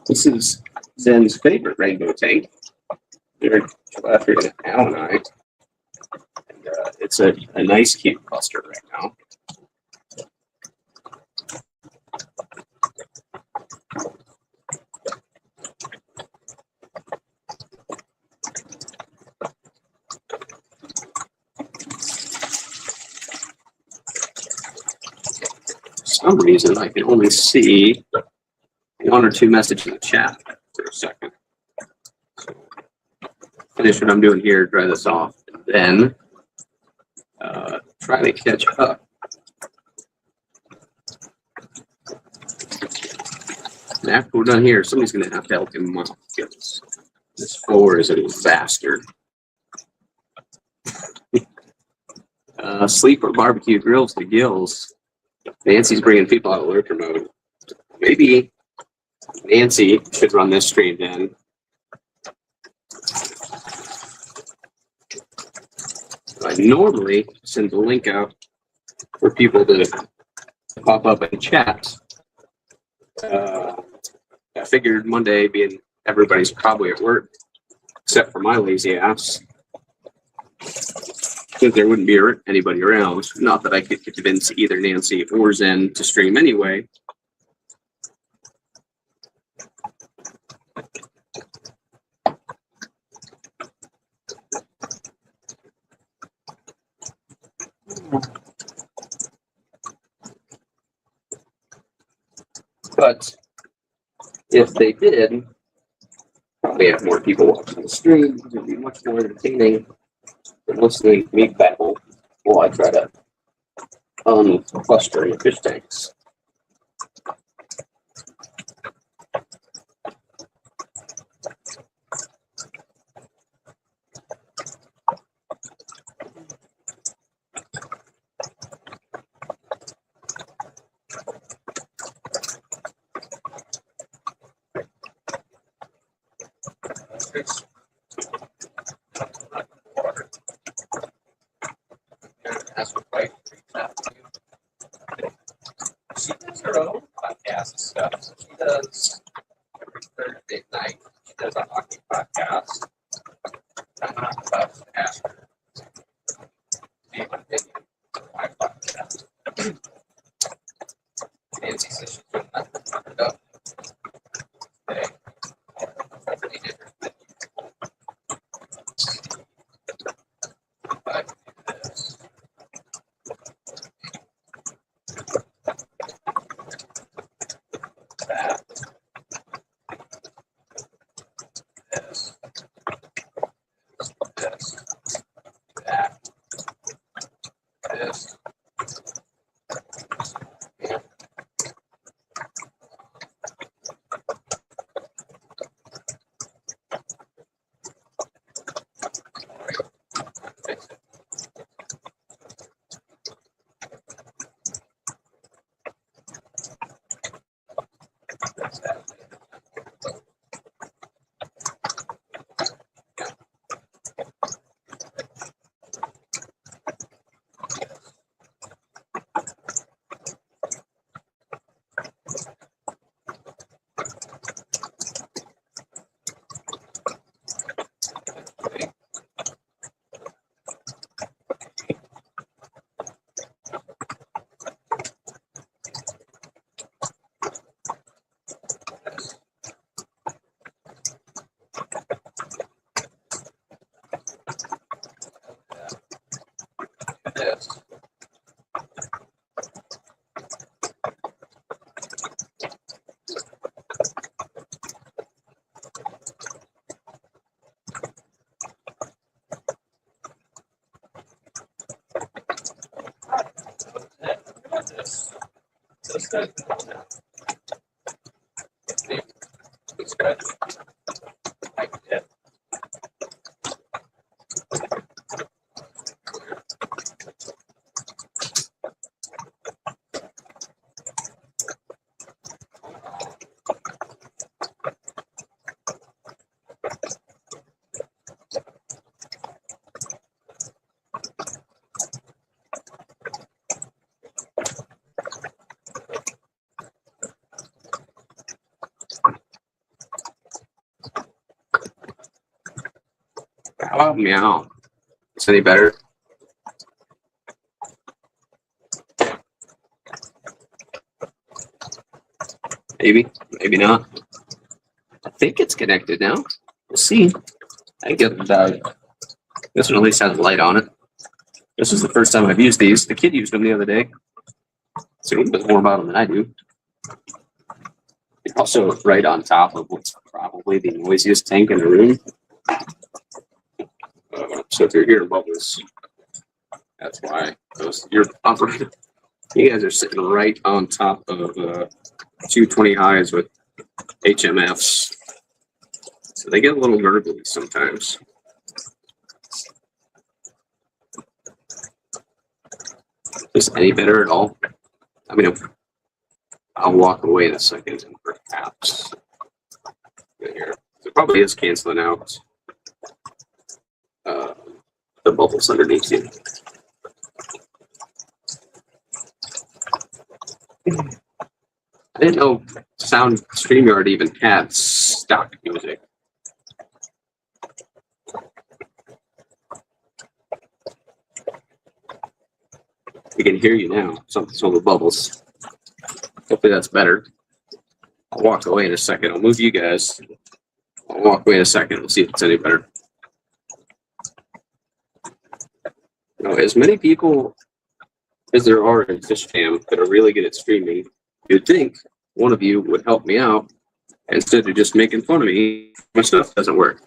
This is Zen's favorite rainbow tank. They're after Allanite. And it's a nice cute cluster right now. For some reason, I can only see one or two messages in the chat for a second. So finish what I'm doing here, dry this off, and then try to catch up. And after we're done here, somebody's going to have to help him out because this floor is a disaster. Sleeper barbecue grills to gills. Nancy's bringing people out of lurker mode. Maybe Nancy should run this stream then. I normally send the link out for people to pop up in chat. I figured Monday, being everybody's probably at work, except for my lazy ass, since there wouldn't be anybody around, not that I could convince either Nancy or Zen to stream anyway. But if they did, probably have more people watching the stream. It would be much more entertaining than listening to me babble while I try to cluster in fish tanks. She does her own podcast and stuff. So she does every Thursday night. She does a hockey podcast. I'm not about to ask her. My podcast. Nancy says she's doing that. Today. Really different. But this. That. This. This. That. This. This. This good. It's good. I did. How about meow? Is any better? Maybe, maybe not. I think it's connected now. We'll see. I get this one at least has a light on it. This is the first time I've used these. The kid used them the other day. So he knows more about them than I do. They're also right on top of what's probably the noisiest tank in the room. So if you're hearing bubbles, that's why you're operating. You guys are sitting right on top of 220 highs with HMFs. So they get a little gurgly sometimes. Is any better at all? I mean, I'll walk away in a second and perhaps here. It probably is canceling out the bubbles underneath you. I didn't know StreamYard even had stock music. can hear you now. Something's on the bubbles. Hopefully that's better. I'll walk away in a second. I'll move you guys. I'll walk away in a second. We'll see if it's any better. Now, as many people as there are in FishFam that are really good at streaming, you'd think one of you would help me out instead of just making fun of me. My stuff doesn't work.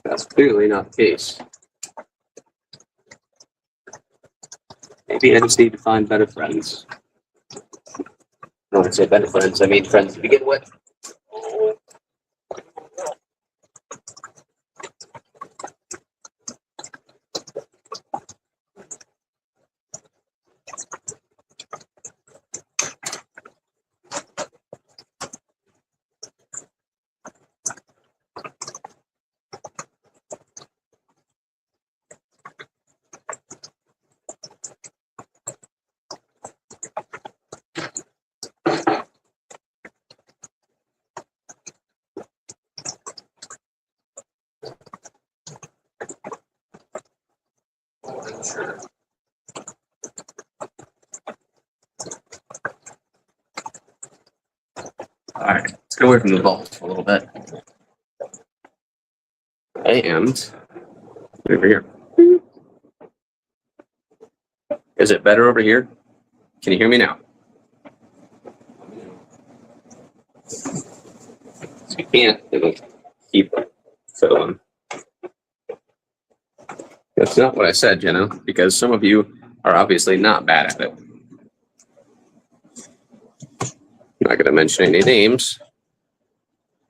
That's clearly not the case. Maybe I just need to find better friends. I don't say better friends, I mean friends to begin with. Sure. All right, let's get away from the vault for a little bit. And over here. Is it better over here? Can you hear me now? So you can't, it'll keep fiddling. That's not what I said, Jenna, because some of you are obviously not bad at it. I'm not going to mention any names.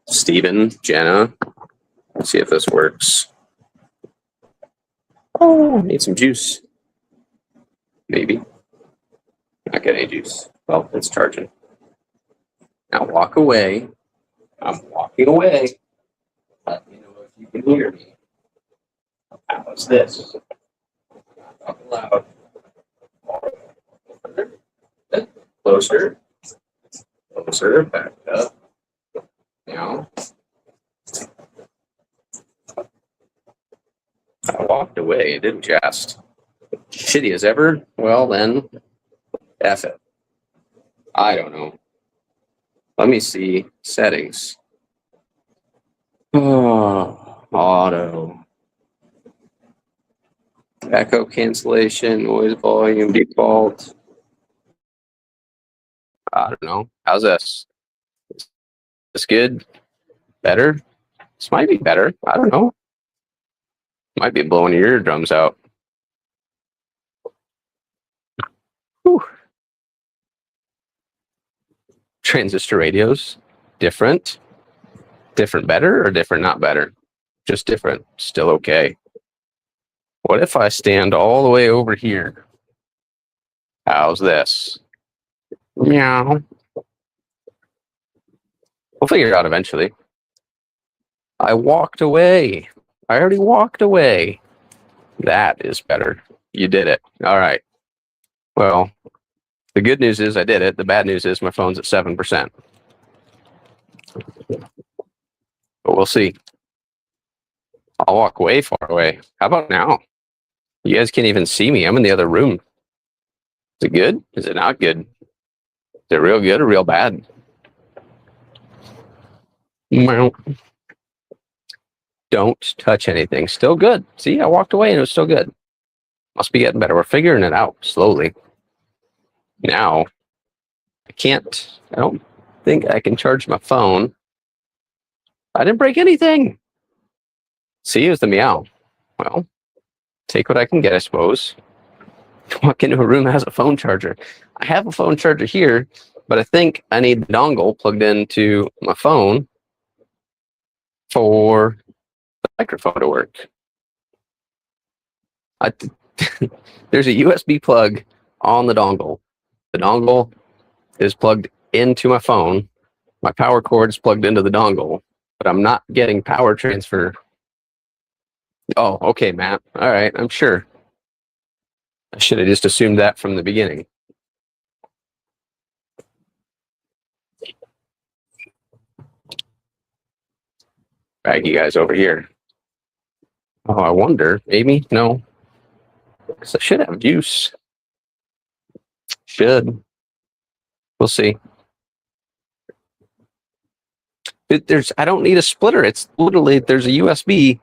Steven, Jenna. Let's see if this works. Oh, I need some juice. Maybe. Not getting any juice. Well, it's charging. Now walk away. I'm walking away. Let me know if you can hear me. How's this? Talk loud. Closer. Closer. Back up. Now. I walked away. It didn't just. Shitty as ever? Well, then, F it. I don't know. Let me see. Settings. Oh, auto. Echo cancellation, noise volume, default. I don't know. How's this? Is this good? Better? This might be better. I don't know. Might be blowing your eardrums out. Whew. Transistor radios. Different. Different better or different not better? Just different. Still okay. What if I stand all the way over here? How's this? Meow. We'll figure it out eventually. I walked away. I already walked away. That is better. You did it. All right. Well, the good news is I did it. The bad news is my phone's at 7%. But we'll see. I'll walk way far away. How about now? You guys can't even see me. I'm in the other room. Is it good? Is it not good? Is it real good or real bad? Well, don't touch anything. Still good. See, I walked away and it was still good. Must be getting better. We're figuring it out slowly. Now, I don't think I can charge my phone. I didn't break anything. See, it was the meow. Well, take what I can get, I suppose. Walk into a room that has a phone charger. I have a phone charger here, but I think I need the dongle plugged into my phone for the microphone to work. There's a USB plug on the dongle. The dongle is plugged into my phone. My power cord is plugged into the dongle, but I'm not getting power transfer. Oh, okay, Matt. All right, I'm sure. I should have just assumed that from the beginning. Drag you guys over here. Oh, I wonder. Maybe? No. 'Cause I should have juice. Should. We'll see. I don't need a splitter. It's literally, there's a USB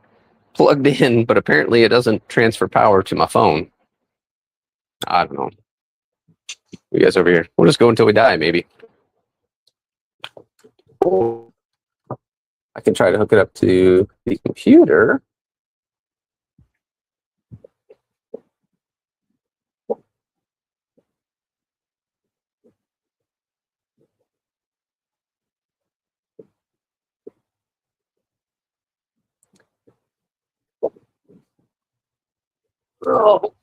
plugged in, but apparently it doesn't transfer power to my phone. I don't know. You guys over here. We'll just go until we die, maybe. Oh, I can try to hook it up to the computer. Oh.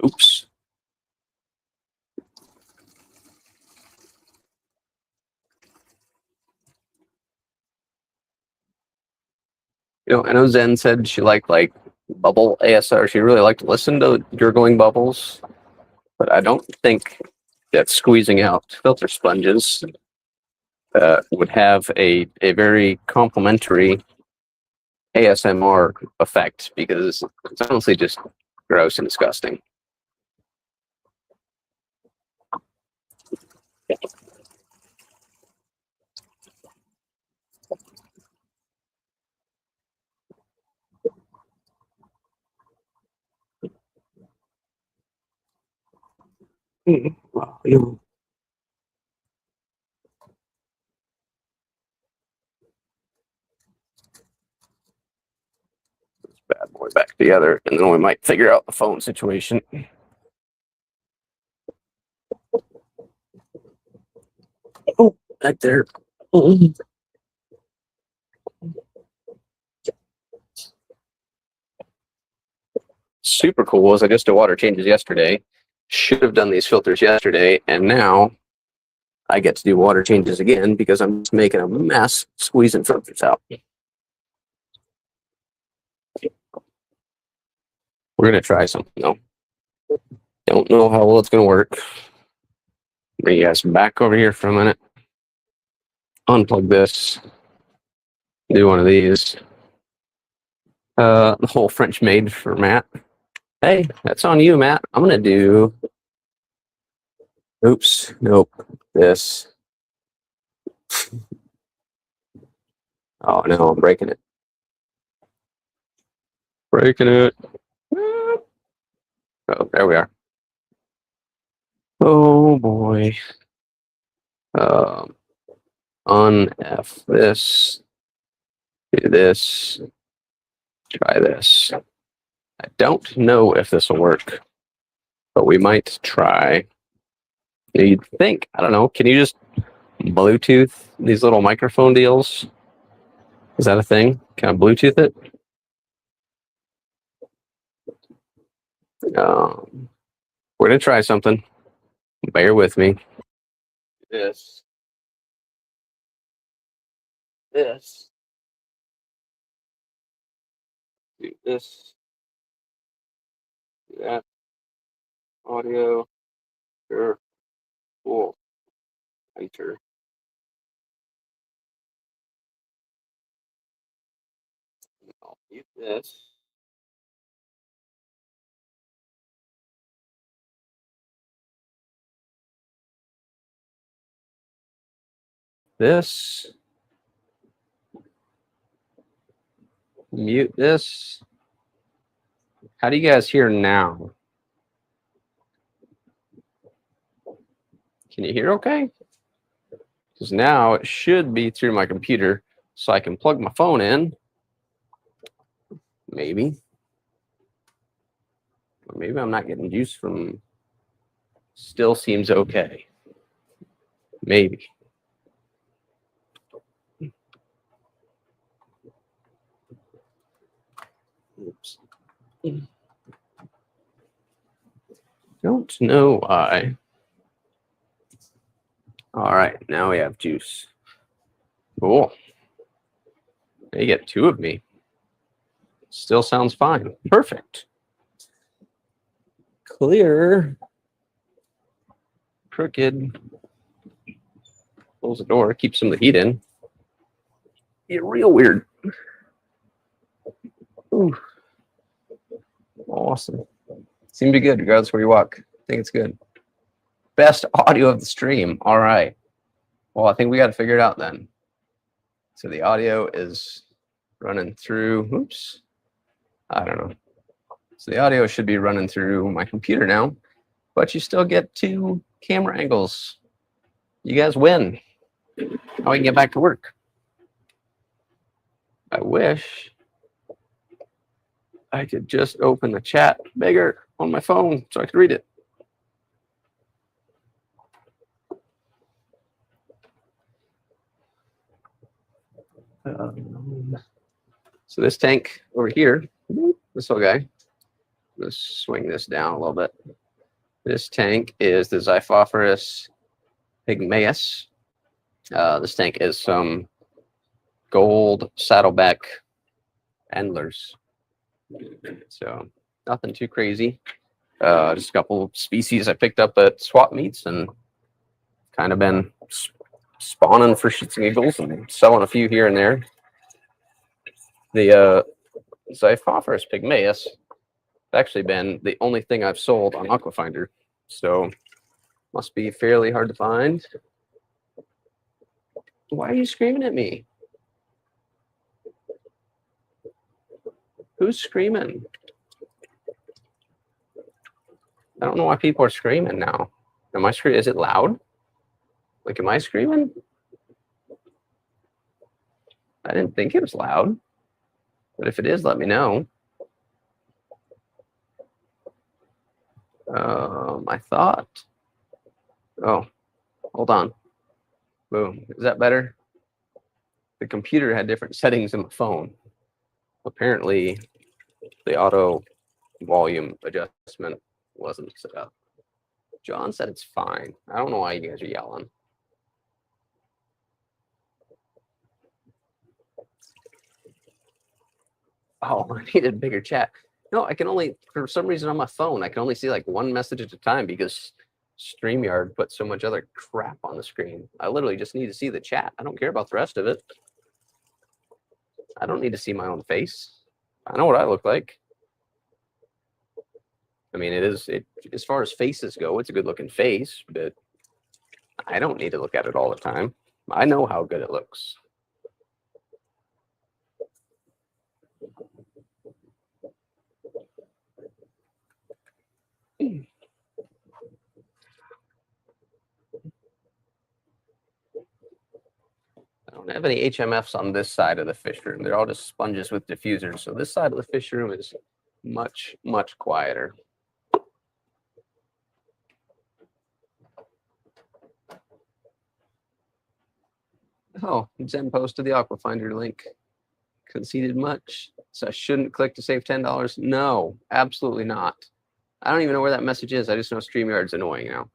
Oops. I know Zen said she liked bubble ASR. She really liked to listen to gurgling bubbles, but I don't think that squeezing out filter sponges would have a very complimentary ASMR effect because it's honestly just gross and disgusting. Bad boy back together, and then we might figure out the phone situation. Oh, back there. Oh. Super cool was I just did water changes yesterday. Should have done these filters yesterday, and now I get to do water changes again because I'm just making a mess squeezing filters out. We're gonna try something though. Don't know how well it's gonna work. Bring you guys back over here for a minute. Unplug this. Do one of these. The whole French maid for Matt. Hey, that's on you, Matt. I'm gonna do. Oops. Nope. This. Oh no, I'm breaking it. Breaking it. Oh, there we are. Oh boy. On-F this. Do this. Try this. I don't know if this will work, but we might try. You'd think, I don't know, can you just Bluetooth these little microphone deals? Is that a thing? Can I Bluetooth it? We're gonna try something. Bear with me. This. This. Do this. Do that. Audio. Sure. Cool. Enter. I'll mute this. This. Mute this. How do you guys hear now? Can you hear okay? Because now it should be through my computer, so I can plug my phone in. Maybe. Or maybe I'm not getting juice from. Still seems okay. Maybe. Oops. Don't know why. All right, now we have juice. Cool. You get two of me. Still sounds fine. Perfect. Clear. Crooked. Close the door. Keep some of the heat in. Get real weird. Ooh. Awesome. Seemed to be good regardless where you walk. I think it's good. Best audio of the stream. All right. Well, I think we got to figure it out then. So the audio is running through. Oops. I don't know. So the audio should be running through my computer now, but you still get two camera angles. You guys win. Now we can get back to work. I wish I could just open the chat bigger on my phone so I could read it. So this tank over here, this little guy, let's swing this down a little bit. This tank is the Xiphophorus pygmaeus. This tank is some gold saddleback endlers. So nothing too crazy. Just a couple species I picked up at swap meets and kind of been spawning for shits and giggles and selling a few here and there. The Xiphophorus pygmaeus has actually been the only thing I've sold on Aquafinder, so must be fairly hard to find. Why are you screaming at me? Who's screaming? I don't know why people are screaming now. Am I screaming? Is it loud? Like, am I screaming? I didn't think it was loud. But if it is, let me know. I thought. Oh, hold on. Boom. Is that better? The computer had different settings in my phone. Apparently, the auto volume adjustment wasn't set up. John said it's fine. I don't know why you guys are yelling. Oh, I needed a bigger chat. No, I can only, for some reason on my phone, I can only see like one message at a time because StreamYard put so much other crap on the screen. I literally just need to see the chat. I don't care about the rest of it. I don't need to see my own face. I know what I look like. I mean, as far as faces go, it's a good looking face, but I don't need to look at it all the time. I know how good it looks. I don't have any HMFs on this side of the fish room. They're all just sponges with diffusers. So this side of the fish room is much, much quieter. Oh, Zen posted the Aquafinder link. Conceded much. So I shouldn't click to save $10. No, absolutely not. I don't even know where that message is. I just know StreamYard's annoying now.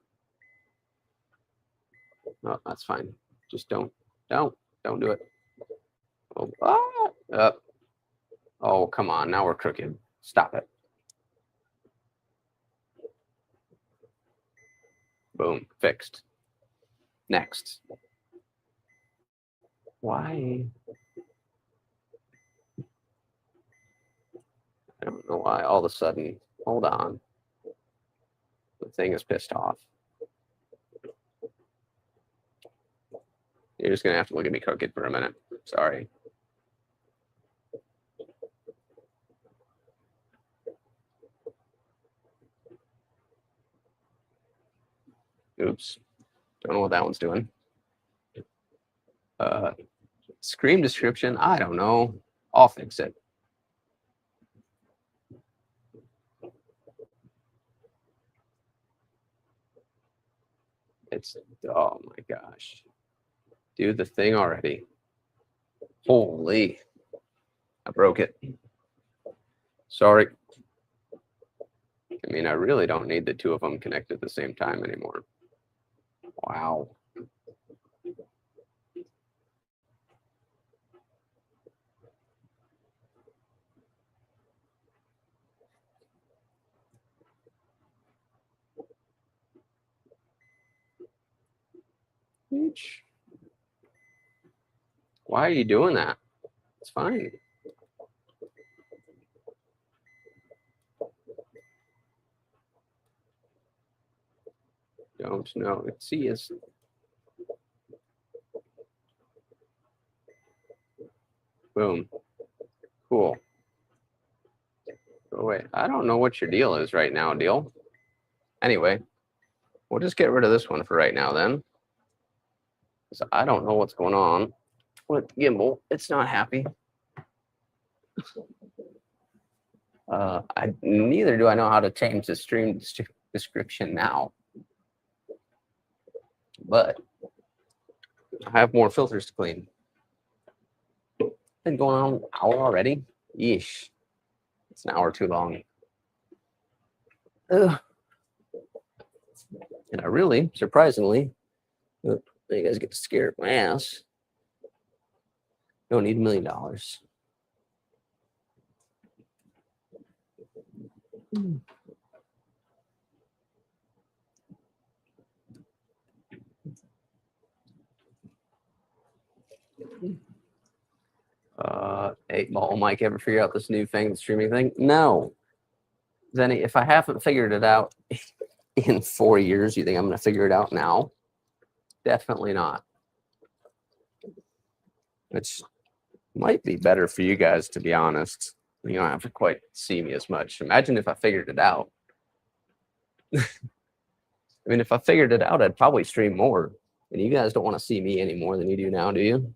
Oh, that's fine. Just don't do it. Oh, oh, come on. Now we're crooked. Stop it. Boom. Fixed. Next. Why? I don't know why all of a sudden. Hold on. The thing is pissed off. You're just going to have to look at me crooked for a minute. Sorry. Oops. Don't know what that one's doing. Scream description. I don't know. I'll fix it. It's, oh my gosh. Do the thing already. Holy. I broke it. Sorry. I mean, I really don't need the two of them connected at the same time anymore. Wow. Orange. Why are you doing that? It's fine. Don't know. Let's see. Is boom. Cool. Oh, wait. I don't know what your deal is right now, deal. Anyway, we'll just get rid of this one for right now then. So I don't know what's going on with gimbal. It's not happy. Neither do I know how to change the stream description now. But I have more filters to clean. Been going on an hour already. Yeesh. It's an hour too long. Ugh. And I really, surprisingly, you guys get scared of my ass. Don't need $1 million. Hey, Ball Mike, ever figure out this new thing, the streaming thing? No. Zenny, if I haven't figured it out in 4 years, you think I'm going to figure it out now? Definitely not. Which might be better for you guys, to be honest. You don't have to quite see me as much. Imagine if I figured it out. I mean, if I figured it out, I'd probably stream more. And you guys don't want to see me any more than you do now, do you?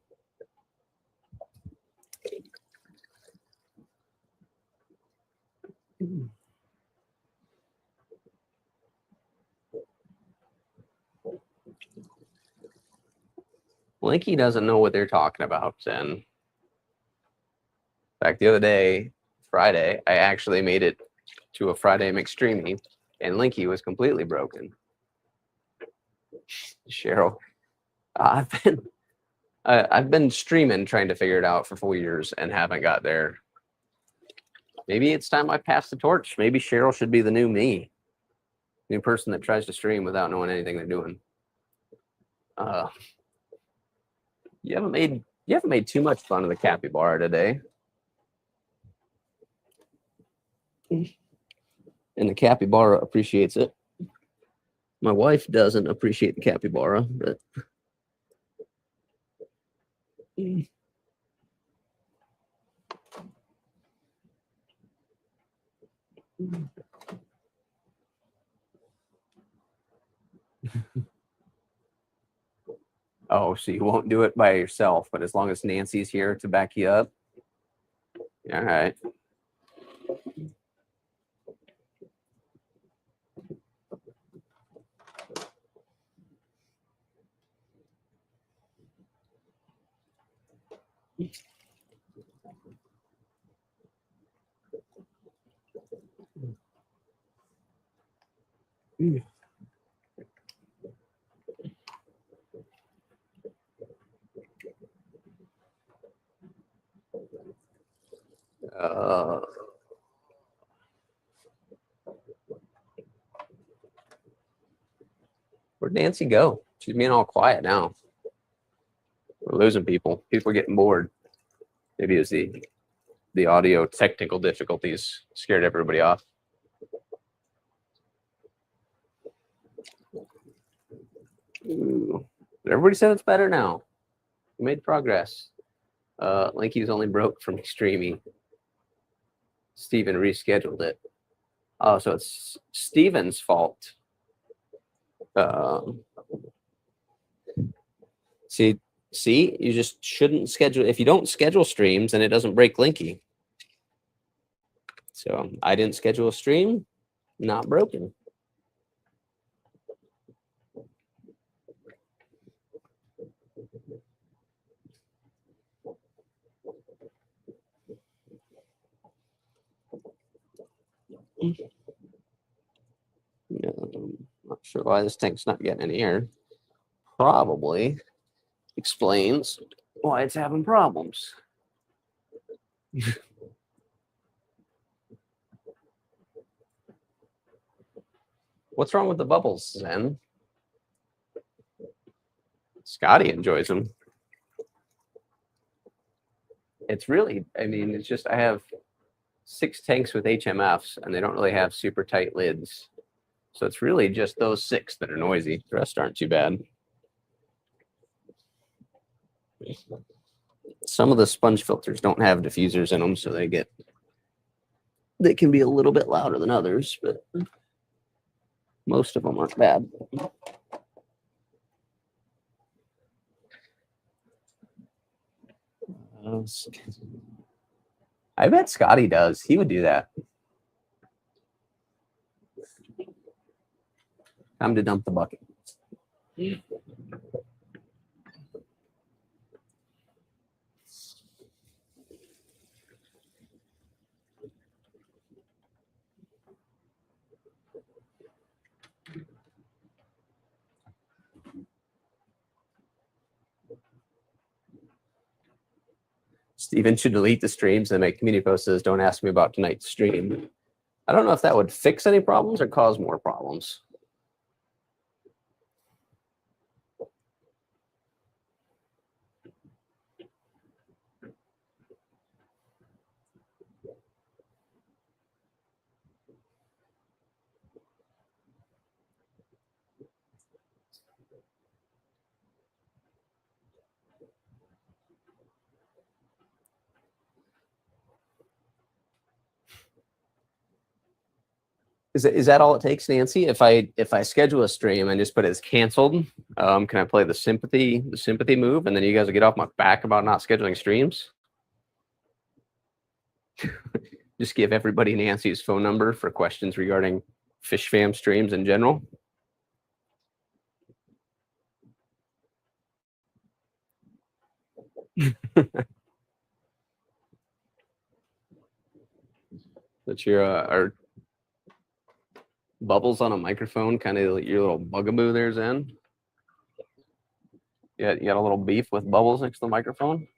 Linky doesn't know what they're talking about, then. In fact, the other day, Friday, I actually made it to a Friday McStreamy, and Linky was completely broken. Cheryl, I've been streaming trying to figure it out for 4 years and haven't got there. Maybe it's time I pass the torch. Maybe Cheryl should be the new me, new person that tries to stream without knowing anything they're doing. You haven't made too much fun of the capybara today. And the capybara appreciates it. My wife doesn't appreciate the capybara, but oh, so you won't do it by yourself, but as long as Nancy's here to back you up. All right. Where'd Nancy go? She's being all quiet now. We're losing people. People are getting bored. Maybe it's the audio technical difficulties scared everybody off. Ooh. Everybody said it's better now. We made progress. Linky's only broke from Extreme. Steven rescheduled it. Oh, so it's Steven's fault. See, you just shouldn't schedule. If you don't schedule streams, then it doesn't break Linky. So I didn't schedule a stream, not broken. Not sure why this tank's not getting any air. Probably explains why it's having problems. What's wrong with the bubbles, Zen? Scotty enjoys them. It's really, I mean, it's just I have 6 tanks with HMFs and they don't really have super tight lids. So it's really just those 6 that are noisy. The rest aren't too bad. Some of the sponge filters don't have diffusers in them, so they can be a little bit louder than others, but most of them aren't bad. I bet Scotty does. He would do that. Time to dump the bucket. Steven should delete the streams and make community posts says, don't ask me about tonight's stream. I don't know if that would fix any problems or cause more problems. Is that all it takes, Nancy? If I schedule a stream and just put it as canceled, can I play the sympathy move, and then you guys will get off my back about not scheduling streams? Just give everybody Nancy's phone number for questions regarding Fish Fam streams in general. That's your our bubbles on a microphone, kind of your little bugaboo there, Zen. Yeah, you got a little beef with bubbles next to the microphone.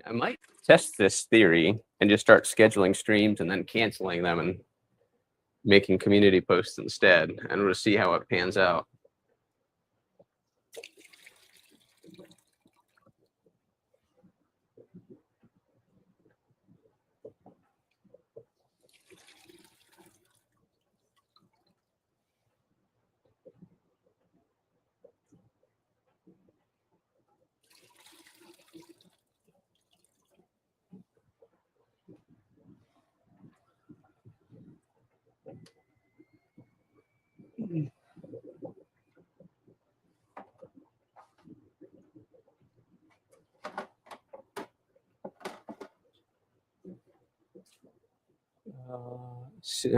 I might test this theory and just start scheduling streams and then canceling them and making community posts instead, and we'll see how it pans out.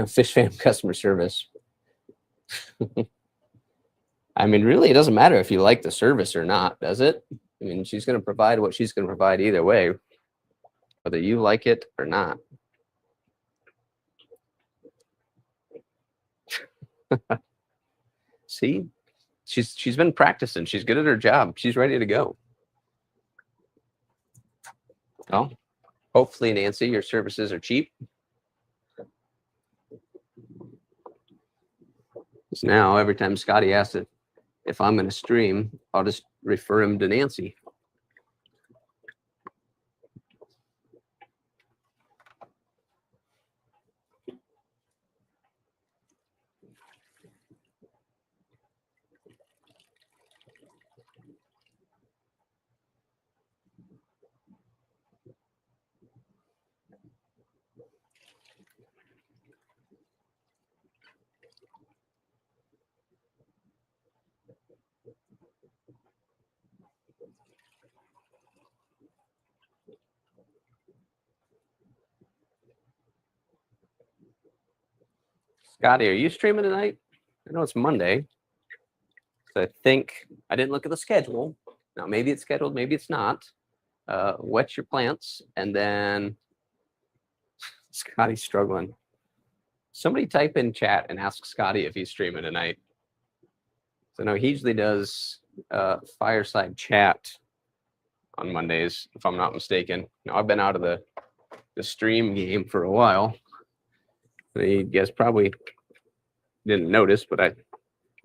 Fish Fam customer service. I mean, really, it doesn't matter if you like the service or not, does it? I mean, she's going to provide what she's going to provide either way, whether you like it or not. See, she's been practicing. She's good at her job. She's ready to go. Well, hopefully, Nancy, your services are cheap. So now, every time Scotty asks if I'm going to stream, I'll just refer him to Nancy. Scotty, are you streaming tonight? I know it's Monday. So I think I didn't look at the schedule. Now, maybe it's scheduled, maybe it's not. Wet your plants, and then Scotty's struggling. Somebody type in chat and ask Scotty if he's streaming tonight. So no, he usually does fireside chat on Mondays, if I'm not mistaken. Now I've been out of the stream game for a while. You guys probably didn't notice, but I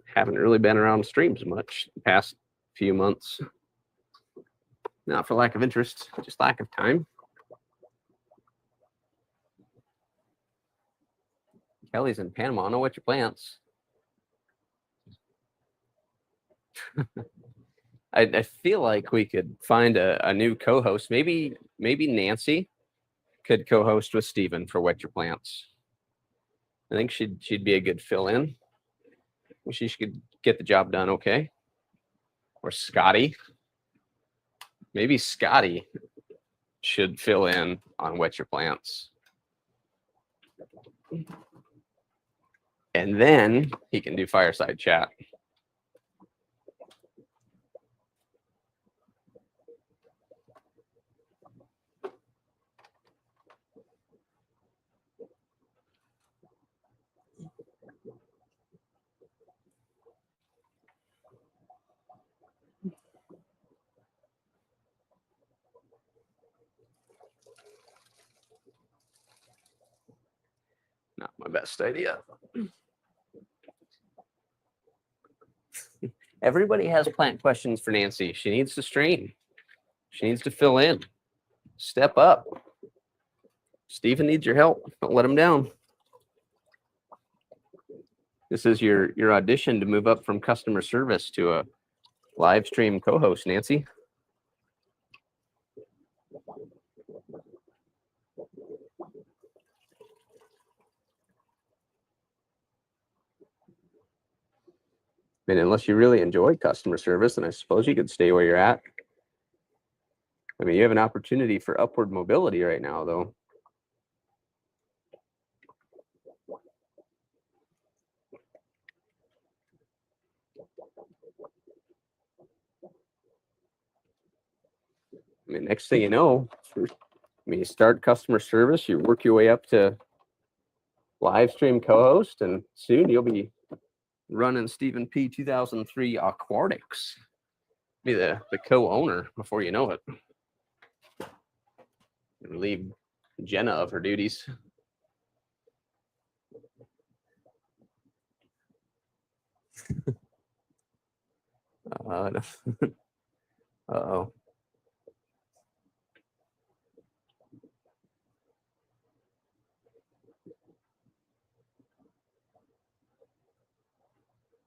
haven't really been around streams much the past few months. Not for lack of interest, just lack of time. Kelly's in Panama. Know what your plants. I feel like we could find a new co-host. Maybe Nancy could co-host with Steven for Wet Your Plants. I think she'd be a good fill-in. She could get the job done okay. Or Scotty. Maybe Scotty should fill in on Wet Your Plants. And then he can do fireside chat. Not my best idea. Everybody has plant questions for Nancy. She needs to stream. She needs to fill in. Step up. Steven needs your help. Don't let him down. This is your audition to move up from customer service to a live stream co-host, Nancy. I mean, unless you really enjoy customer service, then I suppose you could stay where you're at. I mean, you have an opportunity for upward mobility right now, though. I mean, next thing you know, you start customer service, you work your way up to live stream co-host, and soon you'll be running Stephen P 2003 Aquatics. Be the co-owner before you know it. Relieve Jenna of her duties. Uh-oh.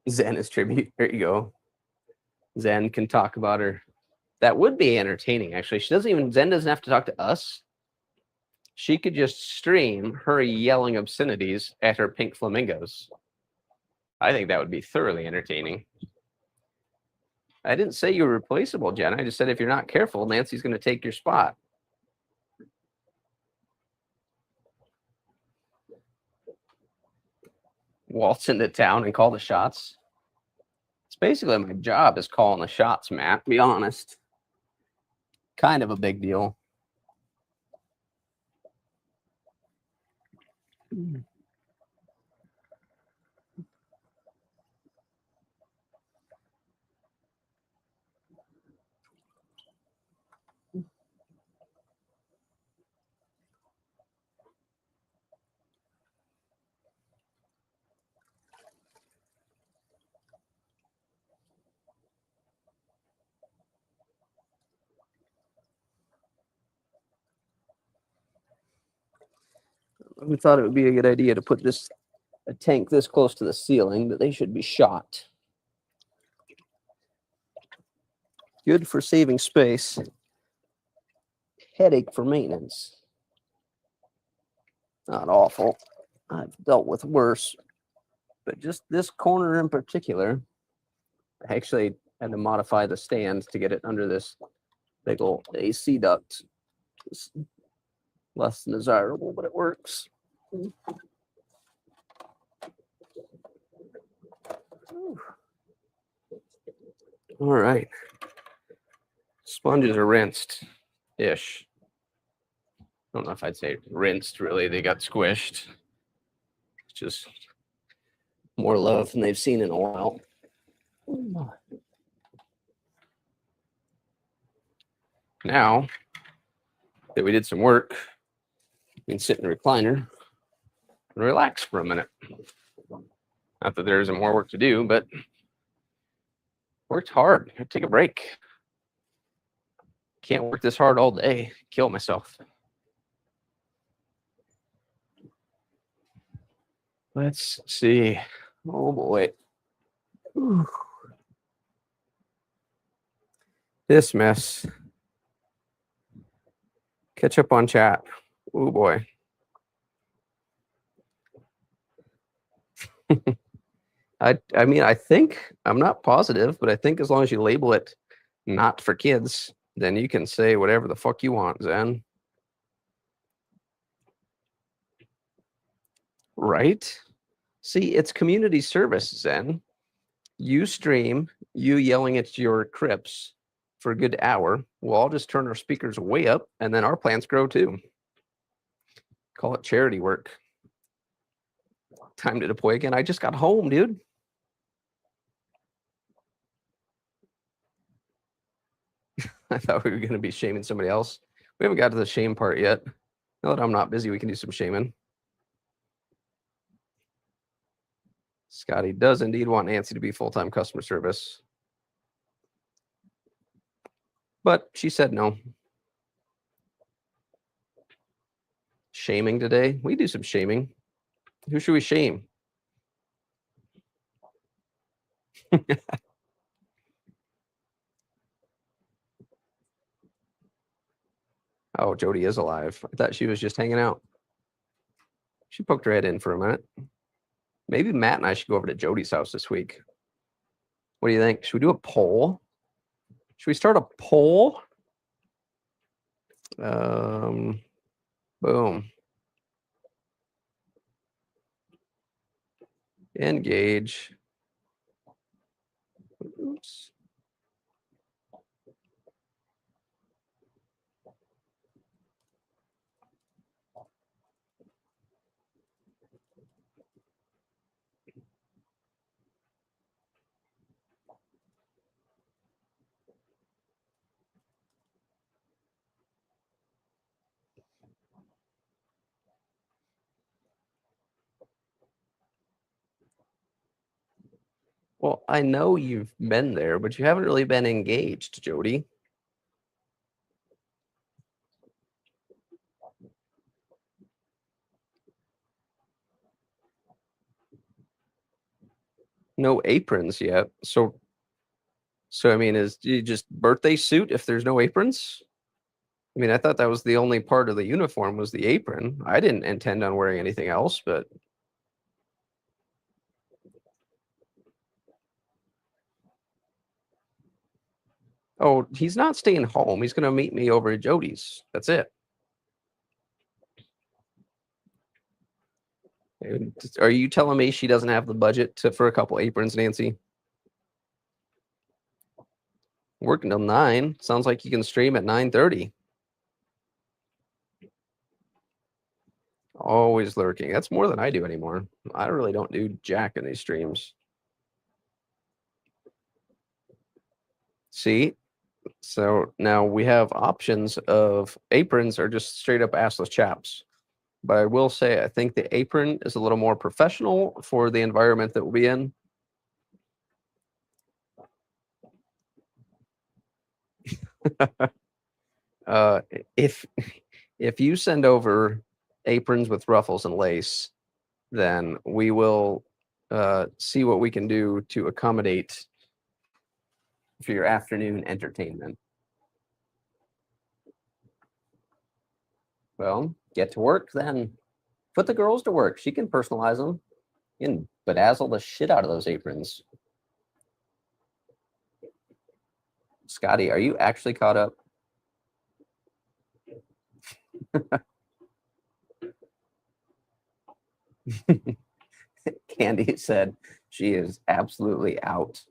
Zen is tribute. There you go. Zen can talk about her. That would be entertaining, actually. Zen doesn't have to talk to us. She could just stream her yelling obscenities at her pink flamingos. I think that would be thoroughly entertaining. I didn't say you were replaceable, Jen. I just said if you're not careful, Nancy's going to take your spot. Waltz into town and call the shots. It's basically my job is calling the shots, Matt, to be honest. Kind of a big deal. We thought it would be a good idea to put a tank this close to the ceiling, but they should be shot. Good for saving space. Headache for maintenance. Not awful. I've dealt with worse. But just this corner in particular, I actually had to modify the stand to get it under this big old AC duct. It's less than desirable, but it works. All right. Sponges are rinsed-ish. I don't know if I'd say rinsed, really. They got squished. which is more love than they've seen in a while. Now that we did some work, we can sit in the recliner and relax for a minute. Not that there isn't more work to do, but worked hard. I take a break. Can't work this hard all day. Kill myself. Let's see. Oh boy. Whew. This mess. Catch up on chat. Oh boy. I mean, I think, I'm not positive, but I think as long as you label it not for kids, then you can say whatever the fuck you want, Zen. Right? See, it's community service, Zen. You stream, you yelling at your crips for a good hour. We'll all just turn our speakers way up, and then our plants grow too. Call it charity work. Time to deploy again. I just got home, dude. I thought we were going to be shaming somebody else. We haven't got to the shame part yet. Now that I'm not busy, we can do some shaming. Scotty does indeed want Nancy to be full-time customer service. But she said no. Shaming today? We do some shaming. Who should we shame? Oh, Jody is alive. I thought she was just hanging out. She poked her head in for a minute. Maybe Matt and I should go over to Jody's house this week. What do you think? Should we do a poll? Should we start a poll? Boom. Engage. Oops. Well, I know you've been there, but you haven't really been engaged, Jody. No aprons yet. So I mean, is you just birthday suit if there's no aprons? I mean, I thought that was the only part of the uniform was the apron. I didn't intend on wearing anything else, but oh, he's not staying home. He's gonna meet me over at Jody's. That's it. And are you telling me she doesn't have the budget for a couple aprons, Nancy? Working till 9. Sounds like you can stream at 9:30. Always lurking. That's more than I do anymore. I really don't do jack in these streams. See? So now we have options of aprons or just straight up assless chaps. But I will say, I think the apron is a little more professional for the environment that we'll be in. If you send over aprons with ruffles and lace, then we will see what we can do to accommodate for your afternoon entertainment. Well, get to work then. Put the girls to work. She can personalize them. You can bedazzle the shit out of those aprons. Scotty, are you actually caught up? Candy said she is absolutely out.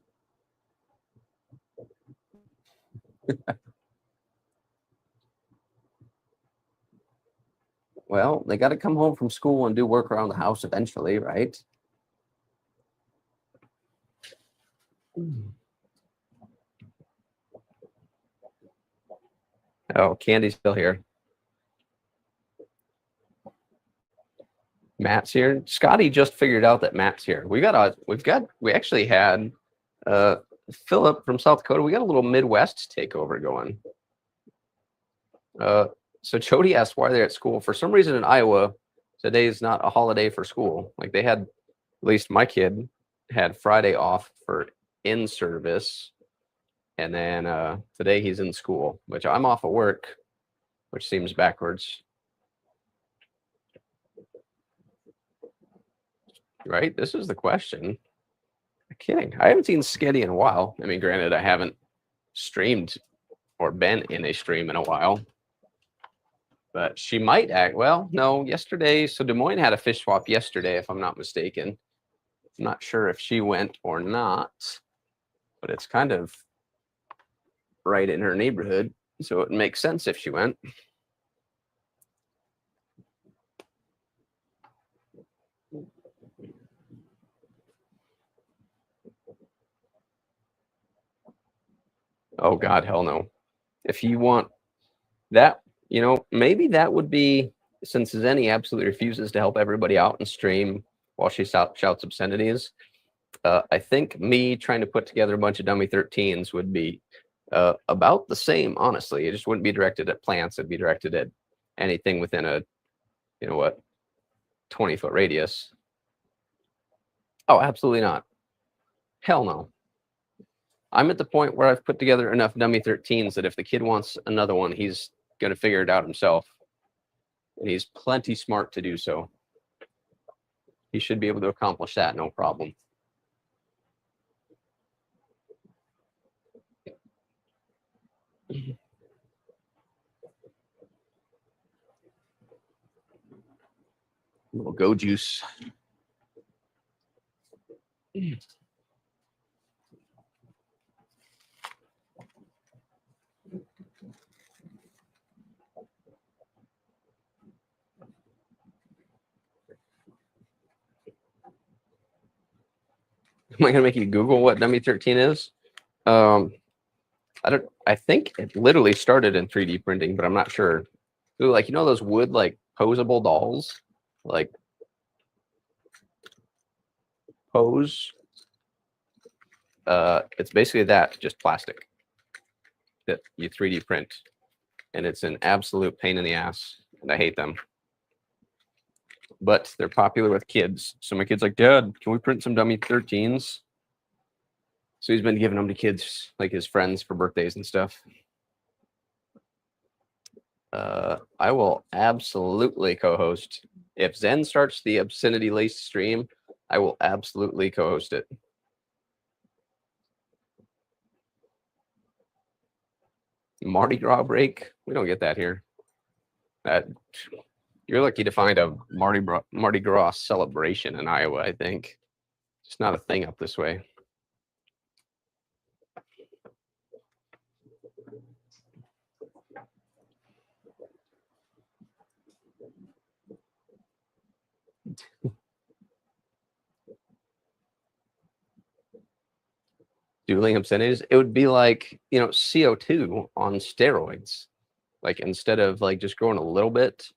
Well, they got to come home from school and do work around the house eventually, right? Oh, Candy's still here. Matt's here. Scotty just figured out that Matt's here. We actually had Philip from South Dakota. We got a little Midwest takeover going. So Chody asked why they're at school. For some reason in Iowa, today is not a holiday for school. Like they had, at least my kid had Friday off for in service. And then today he's in school, which I'm off of work, which seems backwards. Right? This is the question. I'm kidding. I haven't seen Sketty in a while. I mean, granted, I haven't streamed or been in a stream in a while. But she might act well. No, yesterday. So Des Moines had a fish swap yesterday, if I'm not mistaken. I'm not sure if she went or not, but it's kind of right in her neighborhood. So it makes sense if she went. Oh God, hell no. If you want that, maybe that would be, since Zenny absolutely refuses to help everybody out and stream while she shouts obscenities. I think me trying to put together a bunch of dummy 13s would be about the same, honestly. It just wouldn't be directed at plants. It'd be directed at anything within a, 20-foot radius. Oh, absolutely not. Hell no. I'm at the point where I've put together enough dummy 13s that if the kid wants another one, he's going to figure it out himself. And he's plenty smart to do so. He should be able to accomplish that, no problem. A little go juice. Am I gonna make you Google what dummy 13 is? I think it literally started in 3D printing, but I'm not sure. Ooh, like those wood like posable dolls, like Pose. It's basically that, just plastic that you 3D print, and it's an absolute pain in the ass, and I hate them. But they're popular with kids. So my kid's like, Dad, can we print some dummy 13s? So he's been giving them to kids, like his friends, for birthdays and stuff. I will absolutely co-host. If Zen starts the obscenity laced stream, I will absolutely co-host it. Mardi Gras break? We don't get that here. You're lucky to find a Mardi Gras celebration in Iowa, I think. It's not a thing up this way. Dueling obscenities, it would be like, CO2 on steroids. Like instead of like just growing a little bit,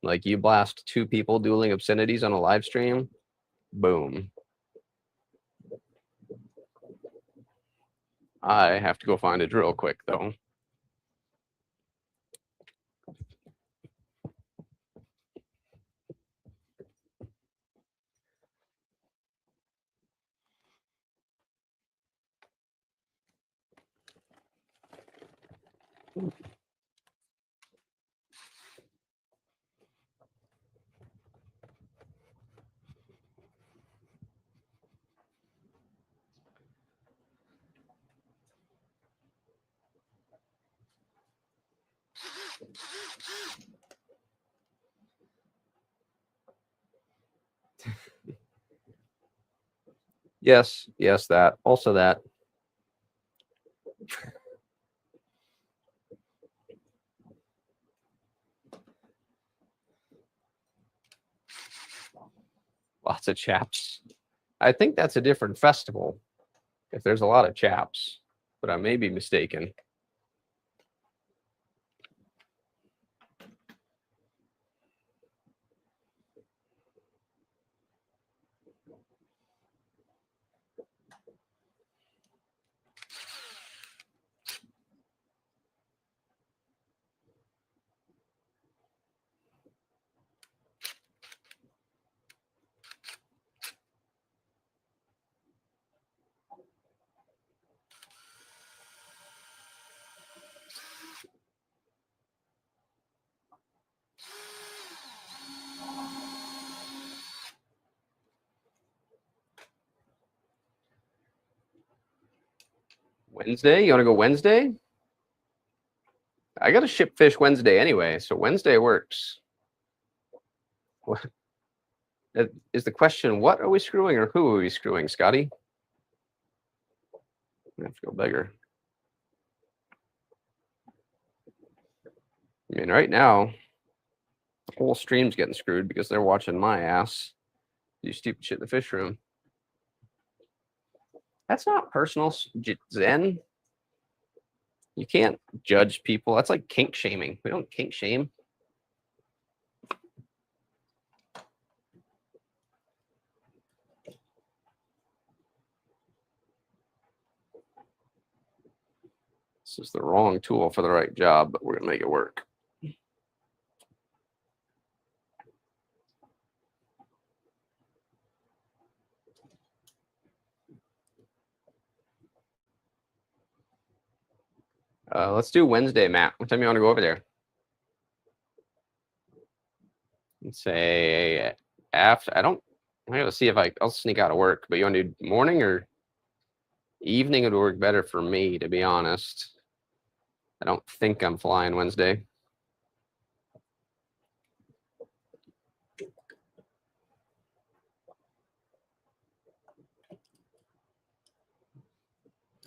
like you blast 2 people dueling obscenities on a live stream, boom. I have to go find a drill quick though. Yes, that. Also that. lots of chaps. I think that's a different festival. If there's a lot of chaps, but I may be mistaken. Wednesday? You want to go Wednesday? I got to ship fish Wednesday anyway, so Wednesday works. What is the question? What are we screwing or who are we screwing, Scotty? I have to go bigger. I mean, right now, the whole stream's getting screwed because they're watching my ass do stupid shit in the fish room. That's not personal, Zen. You can't judge people. That's like kink shaming. We don't kink shame. This is the wrong tool for the right job, but we're going to make it work. Let's do Wednesday, Matt. What time you want to go over there? Let's say after. I gotta see if I'll sneak out of work. But you want to do morning or evening? Would work better for me, to be honest. I don't think I'm flying Wednesday.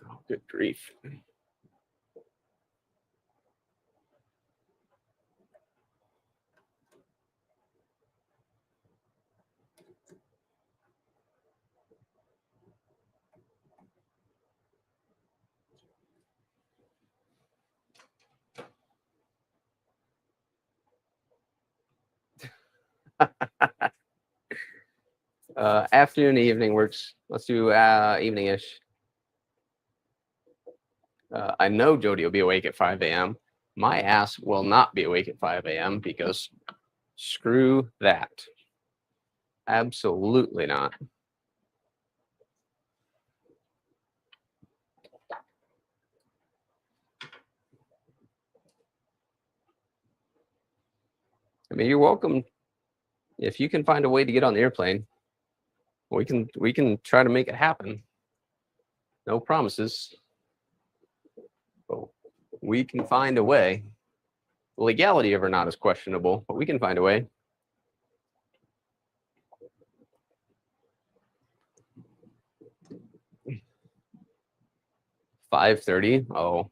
Oh, good grief. Afternoon, evening works. Let's do evening-ish. I know Jody will be awake at 5 a.m. My ass will not be awake at 5 a.m. because screw that. Absolutely not. I mean, you're welcome. If you can find a way to get on the airplane, we can try to make it happen. No promises. But we can find a way. The legality of it not is questionable, but we can find a way. $5:30. Oh,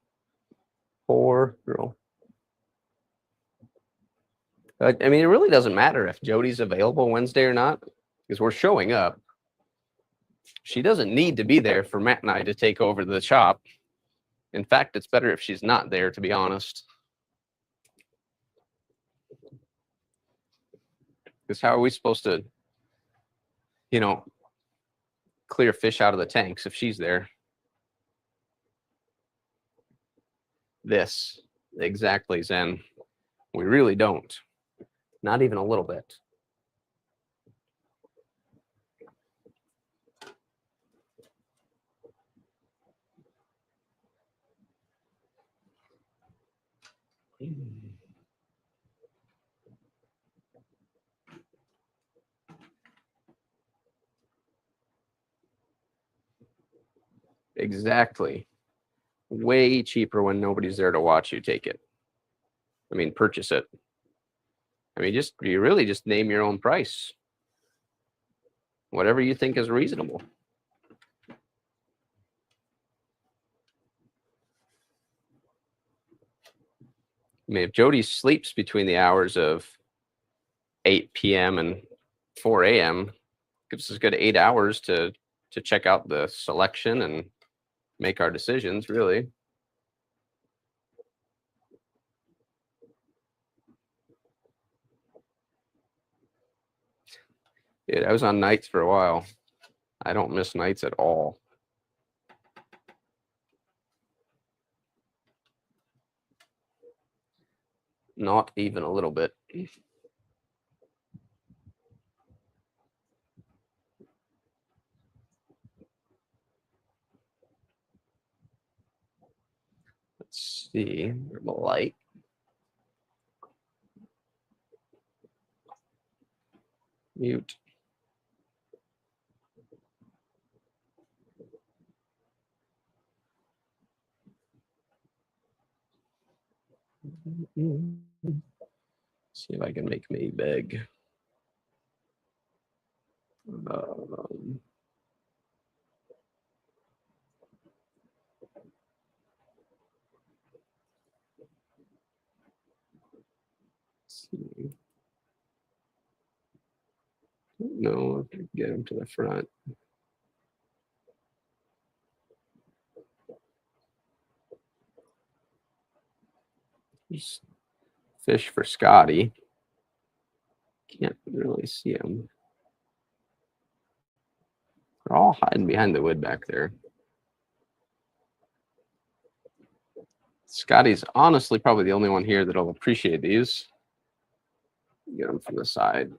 poor girl. I mean, it really doesn't matter if Jody's available Wednesday or not, because we're showing up. She doesn't need to be there for Matt and I to take over the shop. In fact, it's better if she's not there, to be honest. Because how are we supposed to, clear fish out of the tanks if she's there? This, exactly, Zen. We really don't. Not even a little bit. Exactly. Way cheaper when nobody's there to watch you take it. I mean, purchase it. I mean, you really just name your own price. Whatever you think is reasonable. I mean, if Jody sleeps between the hours of 8 p.m. and 4 a.m., gives us a good 8 hours to check out the selection and make our decisions, really. Dude, I was on nights for a while. I don't miss nights at all. Not even a little bit. Let's see. The light. Mute. See if I can make me big. See. No, I can get him to the front. Just fish for Scotty. Can't really see him. They're all hiding behind the wood back there. Scotty's honestly probably the only one here that'll appreciate these. Get them from the side.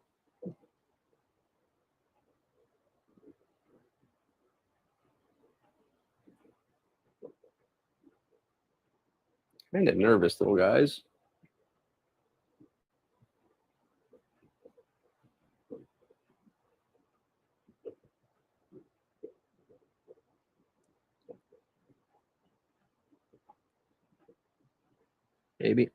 Kind of nervous, little guys. Maybe.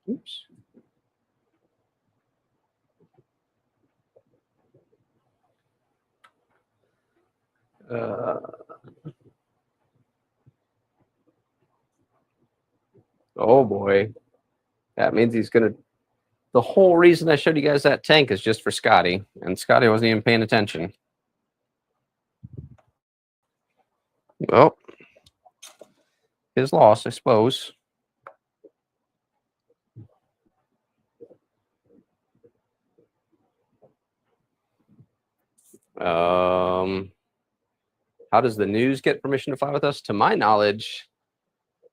Oops. Oh boy. That means he's gonna. The whole reason I showed you guys that tank is just for Scotty, and Scotty wasn't even paying attention. Well, his loss, I suppose. How does the news get permission to fly with us? To my knowledge,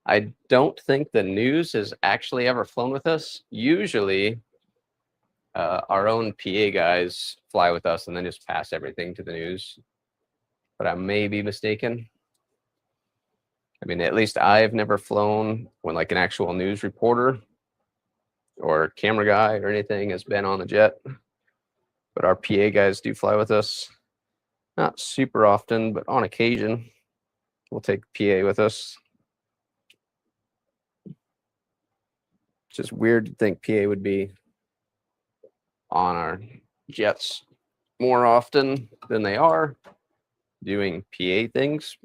I don't think the news has actually ever flown with us. Usually, our own PA guys fly with us and then just pass everything to the news. But I may be mistaken. I mean, at least I've never flown when like an actual news reporter or camera guy or anything has been on the jet. But our PA guys do fly with us. Not super often, but on occasion, we'll take PA with us. It's just weird to think PA would be on our jets more often than they are doing PA things.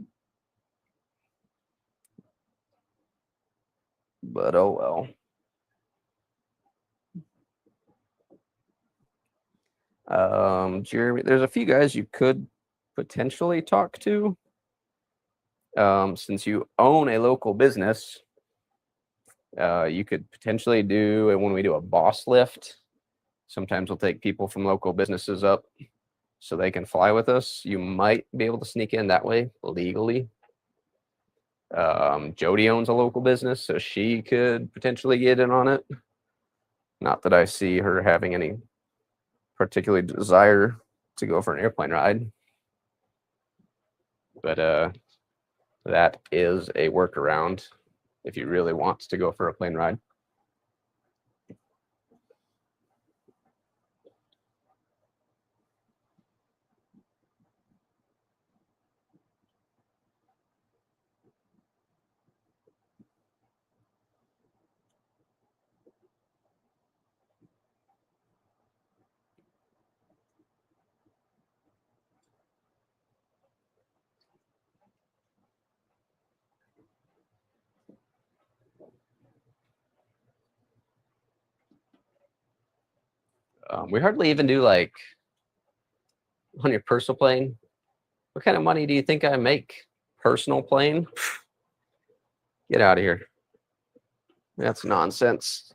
But oh well. Jeremy, there's a few guys you could potentially talk to. Since you own a local business, you could potentially do, when we do a boss lift, sometimes we'll take people from local businesses up so they can fly with us. You might be able to sneak in that way legally. Jody owns a local business, so she could potentially get in on it. Not that I see her having any particular desire to go for an airplane ride. But that is a workaround if you really want to go for a plane ride. We hardly even do like on your personal plane. What kind of money do you think I make? Personal plane? Get out of here. That's nonsense.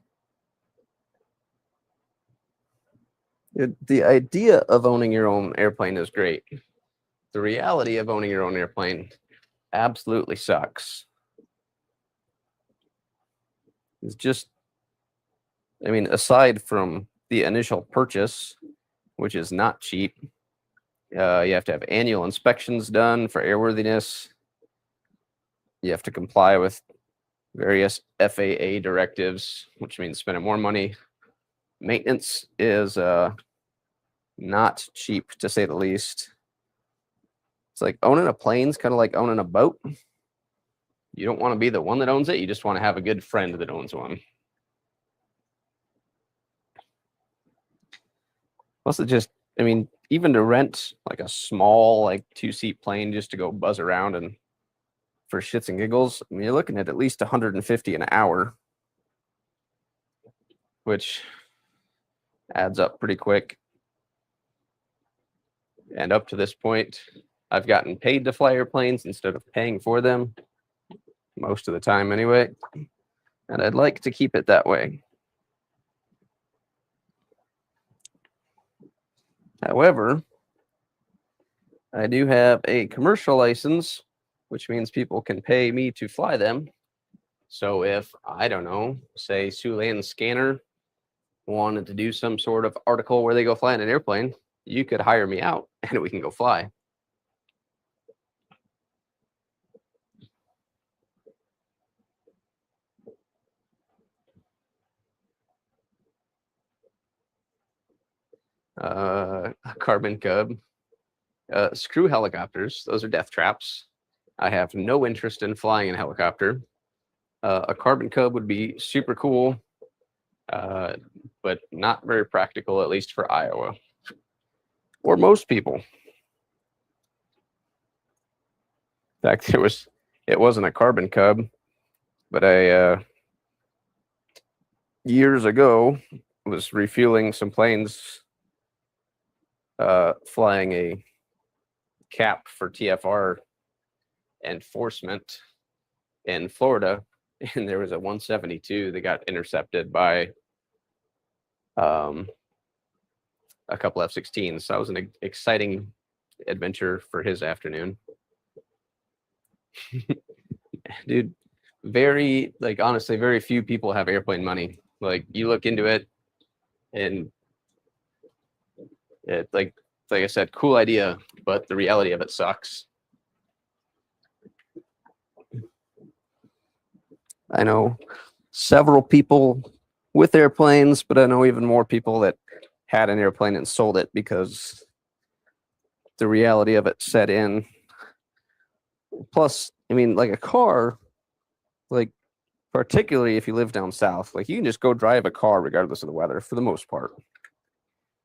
The idea of owning your own airplane is great. The reality of owning your own airplane absolutely sucks. It's just, I mean, aside from the initial purchase, which is not cheap, you have to have annual inspections done for airworthiness. You have to comply with various FAA directives, which means spending more money. Maintenance is not cheap, to say the least. It's like owning a plane's kind of like owning a boat. You don't want to be the one that owns it. You just want to have a good friend that owns one. Plus, it just, I mean, even to rent like a small, like 2-seat plane just to go buzz around and for shits and giggles, I mean, you're looking at least $150 an hour, which adds up pretty quick. And up to this point, I've gotten paid to fly airplanes instead of paying for them, most of the time anyway. And I'd like to keep it that way. However, I do have a commercial license, which means people can pay me to fly them. So if, I don't know, say Siouxland Scanner wanted to do some sort of article where they go fly in an airplane, you could hire me out and we can go fly. Carbon Cub. Screw helicopters. Those are death traps. I have no interest in flying in a helicopter. A Carbon Cub would be super cool, but not very practical, at least for Iowa. Or most people. In fact, it wasn't a Carbon Cub, but I years ago was refueling some planes, flying a cap for TFR enforcement in Florida, and there was a 172 that got intercepted by a couple F-16s. So that was an exciting adventure for his afternoon. Dude, honestly, very few people have airplane money. Like, you look into it, and it, like I said, cool idea, but the reality of it sucks. I know several people with airplanes, but I know even more people that had an airplane and sold it because the reality of it set in. Plus, I mean, like a car, like particularly if you live down south, like you can just go drive a car regardless of the weather for the most part.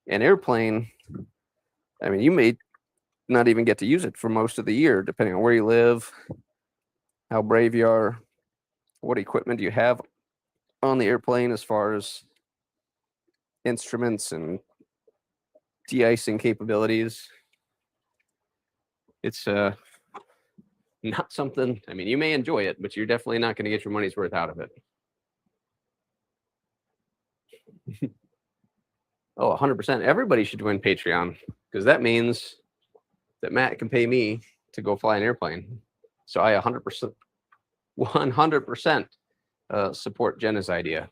An airplane, I mean, you may not even get to use it for most of the year, depending on where you live, how brave you are, what equipment you have on the airplane as far as instruments and de-icing capabilities. It's not something, I mean, you may enjoy it, but you're definitely not going to get your money's worth out of it. Oh, 100%. Everybody should join Patreon, because that means that Matt can pay me to go fly an airplane. So I 100% support Jenna's idea.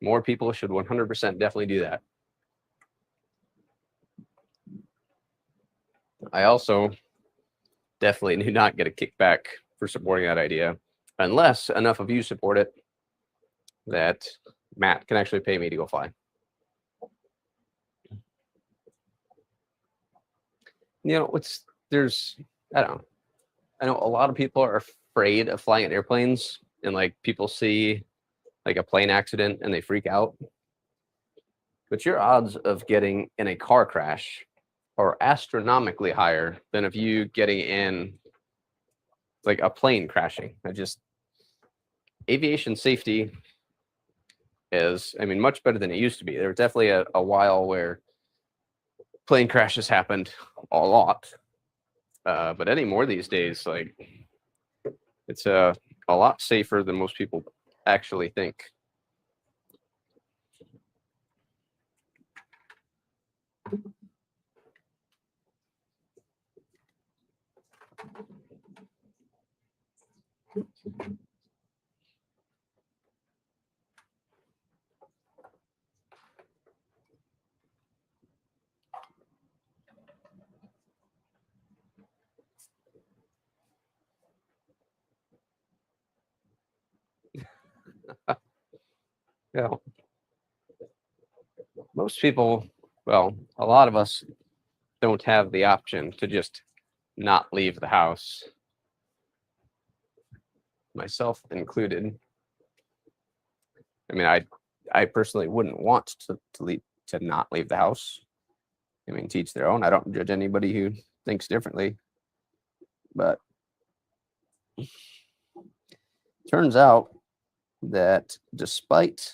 More people should 100% definitely do that. I also definitely do not get a kickback for supporting that idea, unless enough of you support it that Matt can actually pay me to go fly. You know, I don't know. I know a lot of people are afraid of flying in airplanes, and like people see like a plane accident and they freak out. But your odds of getting in a car crash are astronomically higher than of you getting in like a plane crashing. Aviation safety is, I mean, much better than it used to be. There was definitely a while where plane crashes happened a lot. But anymore these days, like it's a lot safer than most people actually think. Yeah. Most people, well, a lot of us don't have the option to just not leave the house, myself included. I mean, I personally wouldn't want to not leave the house. I mean, teach their own. I don't judge anybody who thinks differently, but turns out that despite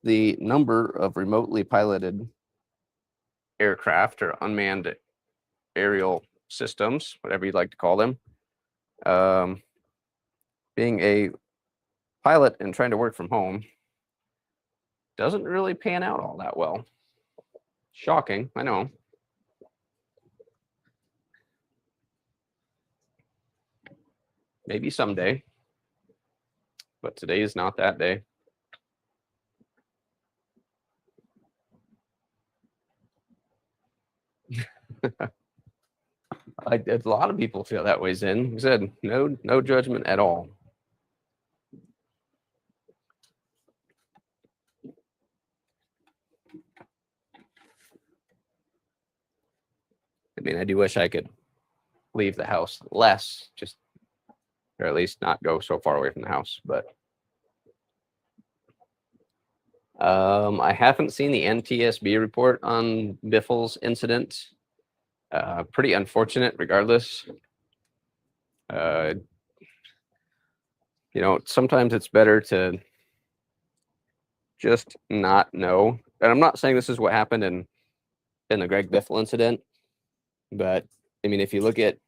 the number of remotely piloted aircraft or unmanned aerial systems, whatever you'd like to call them, being a pilot and trying to work from home doesn't really pan out all that well. Shocking, I know. Maybe someday, but today is not that day. A lot of people feel that way, Zen. Like I said, no judgment at all. I mean, I do wish I could leave the house less, just or at least not go so far away from the house. But I haven't seen the NTSB report on Biffle's incident. Pretty unfortunate, regardless. You know, sometimes it's better to just not know. And I'm not saying this is what happened in the Greg Biffle incident, but I mean, if you look at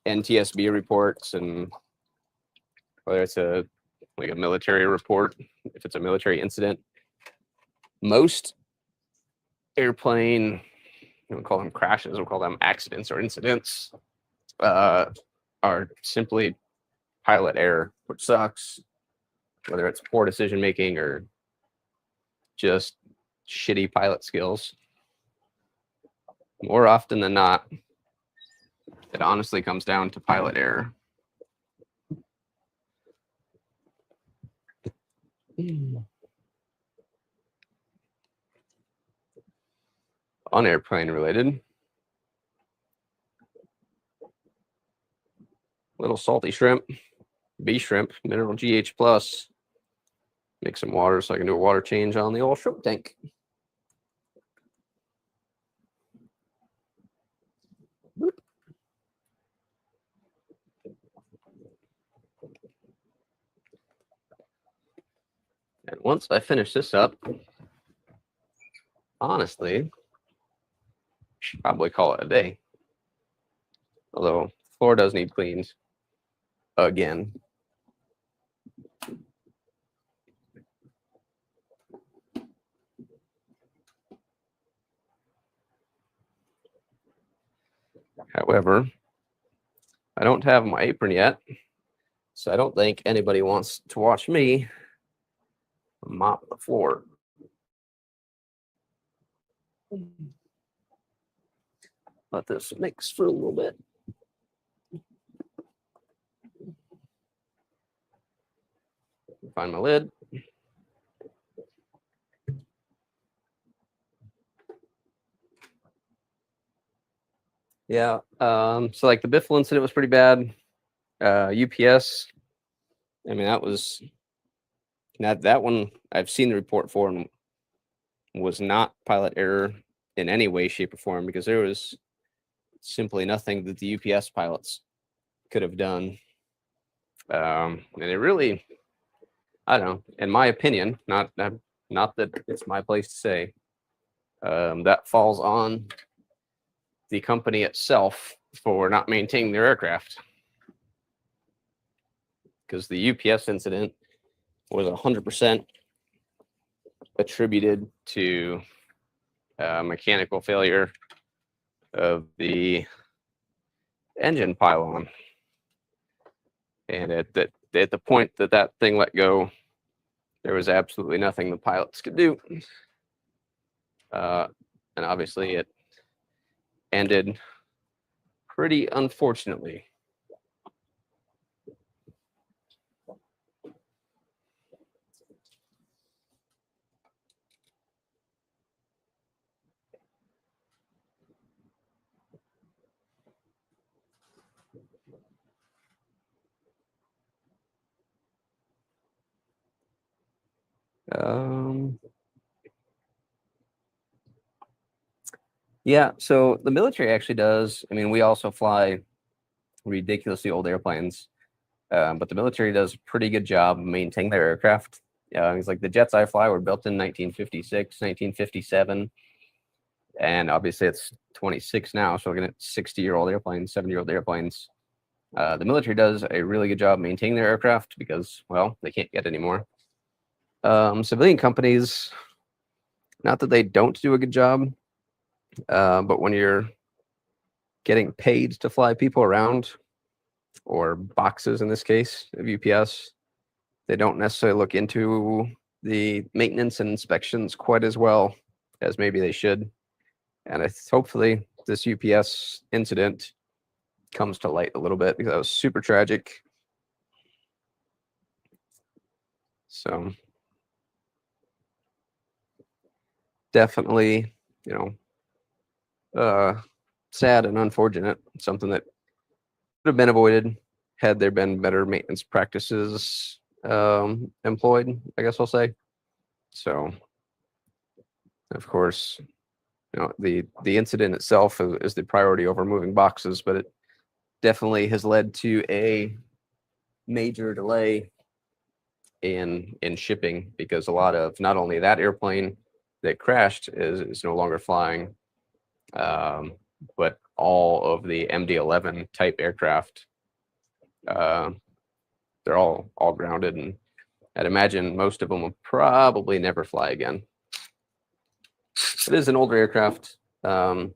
NTSB reports and whether it's a military report, if it's a military incident, most airplane, we don't call them crashes, we'll call them accidents or incidents, are simply pilot error, which sucks, whether it's poor decision making or just shitty pilot skills. More often than not, it honestly comes down to pilot error. On airplane related, little salty shrimp, B shrimp, mineral GH plus. Make some water so I can do a water change on the old shrimp tank. Boop. And once I finish this up, honestly, should probably call it a day. Although floor does need cleaned again. However, I don't have my apron yet, so I don't think anybody wants to watch me mop the floor. Let this mix for a little bit. find my lid. Yeah. So like the Biffle incident was pretty bad. UPS. I mean, that one I've seen the report for and was not pilot error in any way, shape, or form because there was simply nothing that the UPS pilots could have done. And it really, I don't know, in my opinion, not that it's my place to say, that falls on the company itself for not maintaining their aircraft. Because the UPS incident was 100% attributed to mechanical failure of the engine pylon. And at the point that thing let go, there was absolutely nothing the pilots could do. And obviously it ended pretty unfortunately. Yeah, so the military actually does. I mean, we also fly ridiculously old airplanes, but the military does a pretty good job of maintaining their aircraft. It's like the jets I fly were built in 1956, 1957, and obviously it's 26 now, so we're looking at 60-year-old airplanes, 70-year-old airplanes. The military does a really good job maintaining their aircraft because, well, they can't get any more. Civilian companies, not that they don't do a good job, but when you're getting paid to fly people around, or boxes in this case of UPS, they don't necessarily look into the maintenance and inspections quite as well as maybe they should. And hopefully this UPS incident comes to light a little bit because that was super tragic. So definitely, sad and unfortunate. Something that could have been avoided had there been better maintenance practices employed, I guess I'll say. So, of course, the incident itself is the priority over moving boxes, but it definitely has led to a major delay in shipping because a lot of not only that airplane that crashed is no longer flying, but all of the MD-11 type aircraft, they're all grounded, and I'd imagine most of them will probably never fly again. It is an older aircraft, so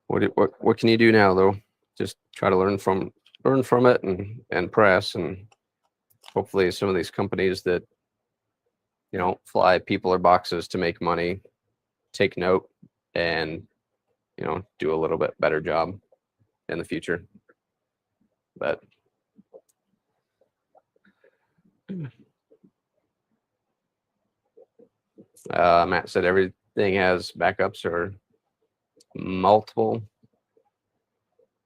what can you do now though? Just try to learn from it and press, and hopefully some of these companies that fly people or boxes to make money take note and do a little bit better job in the future. But Matt said everything has backups or multiple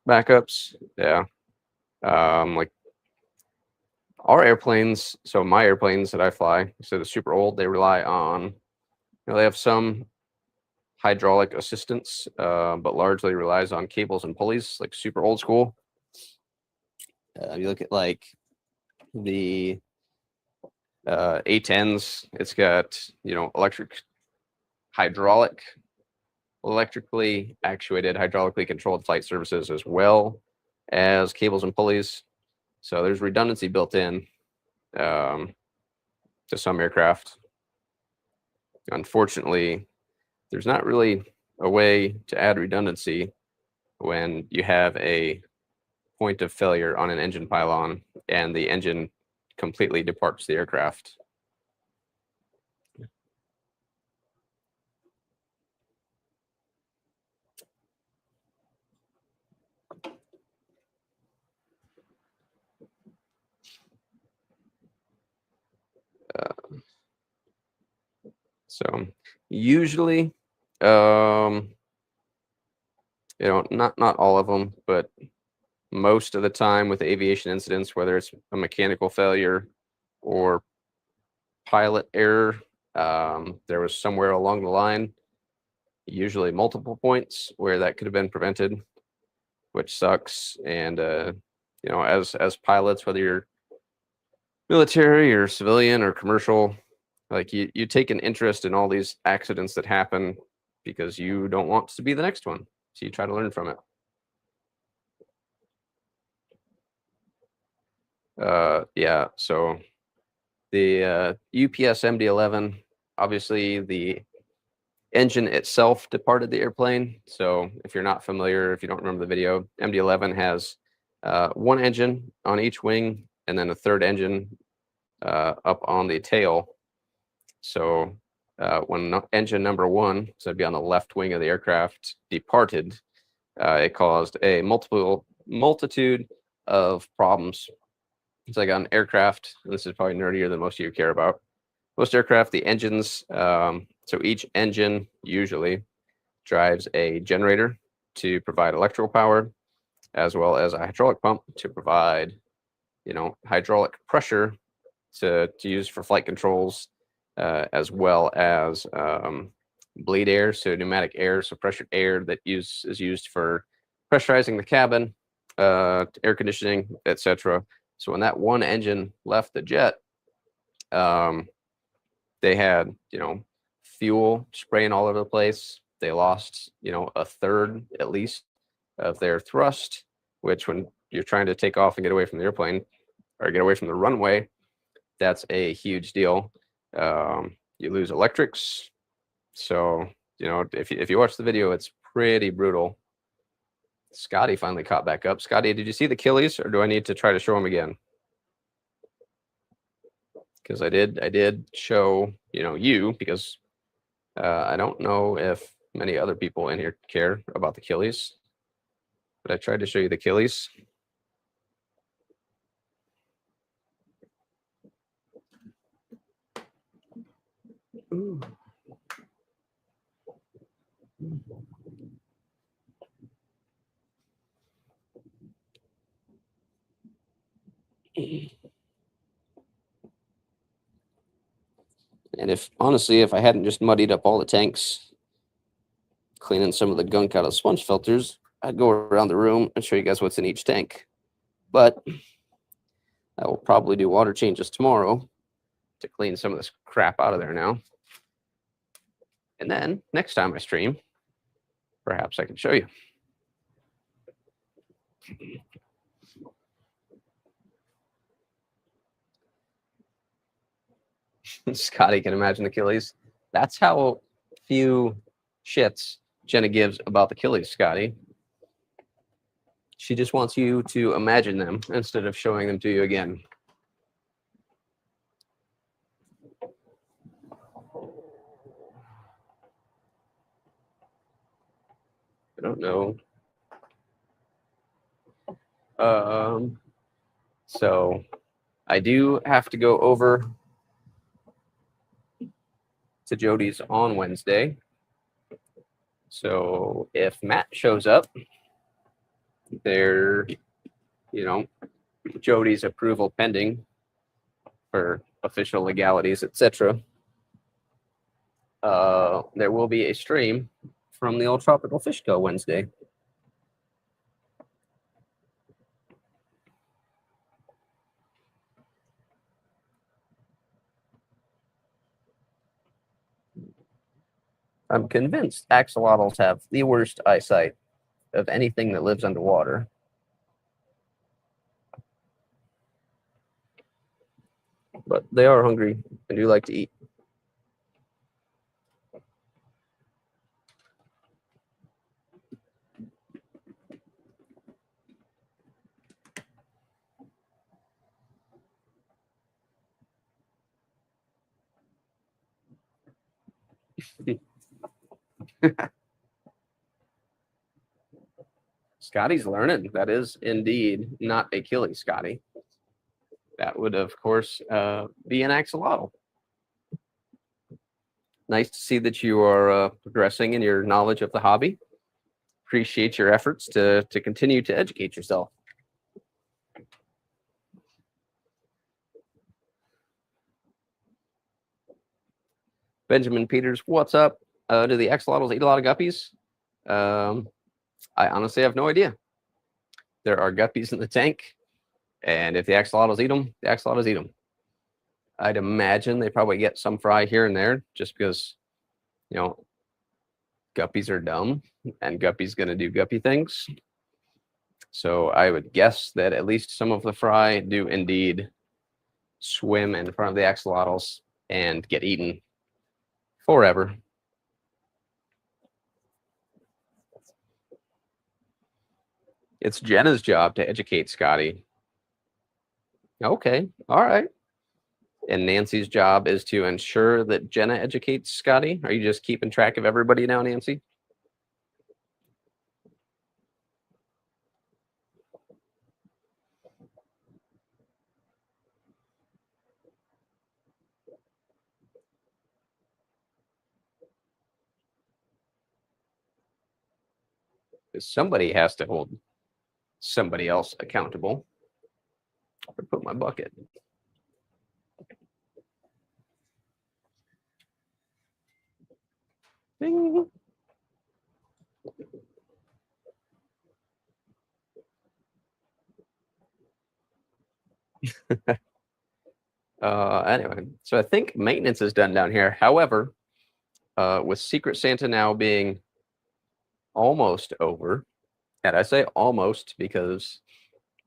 backups. Yeah. Like our airplanes, so my airplanes that I fly, so they're super old, they rely on, they have some hydraulic assistance, but largely relies on cables and pulleys, like super old school. You look at like the A10s, it's got, electrically actuated, hydraulically controlled flight services, as well as cables and pulleys. So there's redundancy built in to some aircraft. Unfortunately, there's not really a way to add redundancy when you have a point of failure on an engine pylon and the engine completely departs the aircraft. So usually, not all of them, but most of the time with aviation incidents, whether it's a mechanical failure or pilot error, there was somewhere along the line, usually multiple points where that could have been prevented, which sucks. And as pilots, whether you're military or civilian or commercial, like you take an interest in all these accidents that happen because you don't want to be the next one. So you try to learn from it. Yeah, so the UPS MD-11, obviously the engine itself departed the airplane. So if you're not familiar, if you don't remember the video, MD-11 has one engine on each wing and then a third engine up on the tail. So when engine number one, so it'd be on the left wing of the aircraft, departed, it caused a multitude of problems. It's like on aircraft, and this is probably nerdier than most of you care about. Most aircraft, the engines, so each engine usually drives a generator to provide electrical power, as well as a hydraulic pump to provide, hydraulic pressure to use for flight controls, as well as bleed air, so pneumatic air, so pressured air that is used for pressurizing the cabin, air conditioning, etc. So when that one engine left the jet, they had, fuel spraying all over the place. They lost, a third at least of their thrust, which when you're trying to take off and get away from the airplane or get away from the runway, that's a huge deal. You lose electrics. So, if you watch the video, it's pretty brutal. Scotty finally caught back up. Scotty, did you see the Achilles, or do I need to try to show him again? Because I did show, you, because I don't know if many other people in here care about the Achilles, but I tried to show you the Achilles. Ooh. And if I hadn't just muddied up all the tanks, cleaning some of the gunk out of sponge filters, I'd go around the room and show you guys what's in each tank. But I will probably do water changes tomorrow to clean some of this crap out of there now. And then next time I stream, perhaps I can show you. Scotty can imagine Achilles. That's how few shits Jenna gives about the Achilles, Scotty. She just wants you to imagine them instead of showing them to you again. I don't know. So I do have to go over to Jody's on Wednesday. So if Matt shows up, there, Jody's approval pending for official legalities, etc. There will be a stream from the Old Tropical Fish Co. Wednesday. I'm convinced axolotls have the worst eyesight of anything that lives underwater. But they are hungry and do like to eat. Scotty's learning. That is indeed not Achilles, Scotty. That would, of course, be an axolotl. nice to see that you are progressing in your knowledge of the hobby. Appreciate your efforts to continue to educate yourself. Benjamin Peters, what's up? Do the axolotls eat a lot of guppies? I honestly have no idea. There are guppies in the tank, and if the axolotls eat them, the axolotls eat them. I'd imagine they probably get some fry here and there, just because, you know, guppies are dumb, and guppies gonna do guppy things. So I would guess that at least some of the fry do indeed swim in front of the axolotls and get eaten forever. It's Jenna's job to educate Scotty. Okay, all right. And Nancy's job is to ensure that Jenna educates Scotty. Are you just keeping track of everybody now, Nancy? Because somebody has to hold somebody else accountable. Or put my bucket. Ding. Anyway, so I think maintenance is done down here. However, with Secret Santa now being almost over, and I say almost because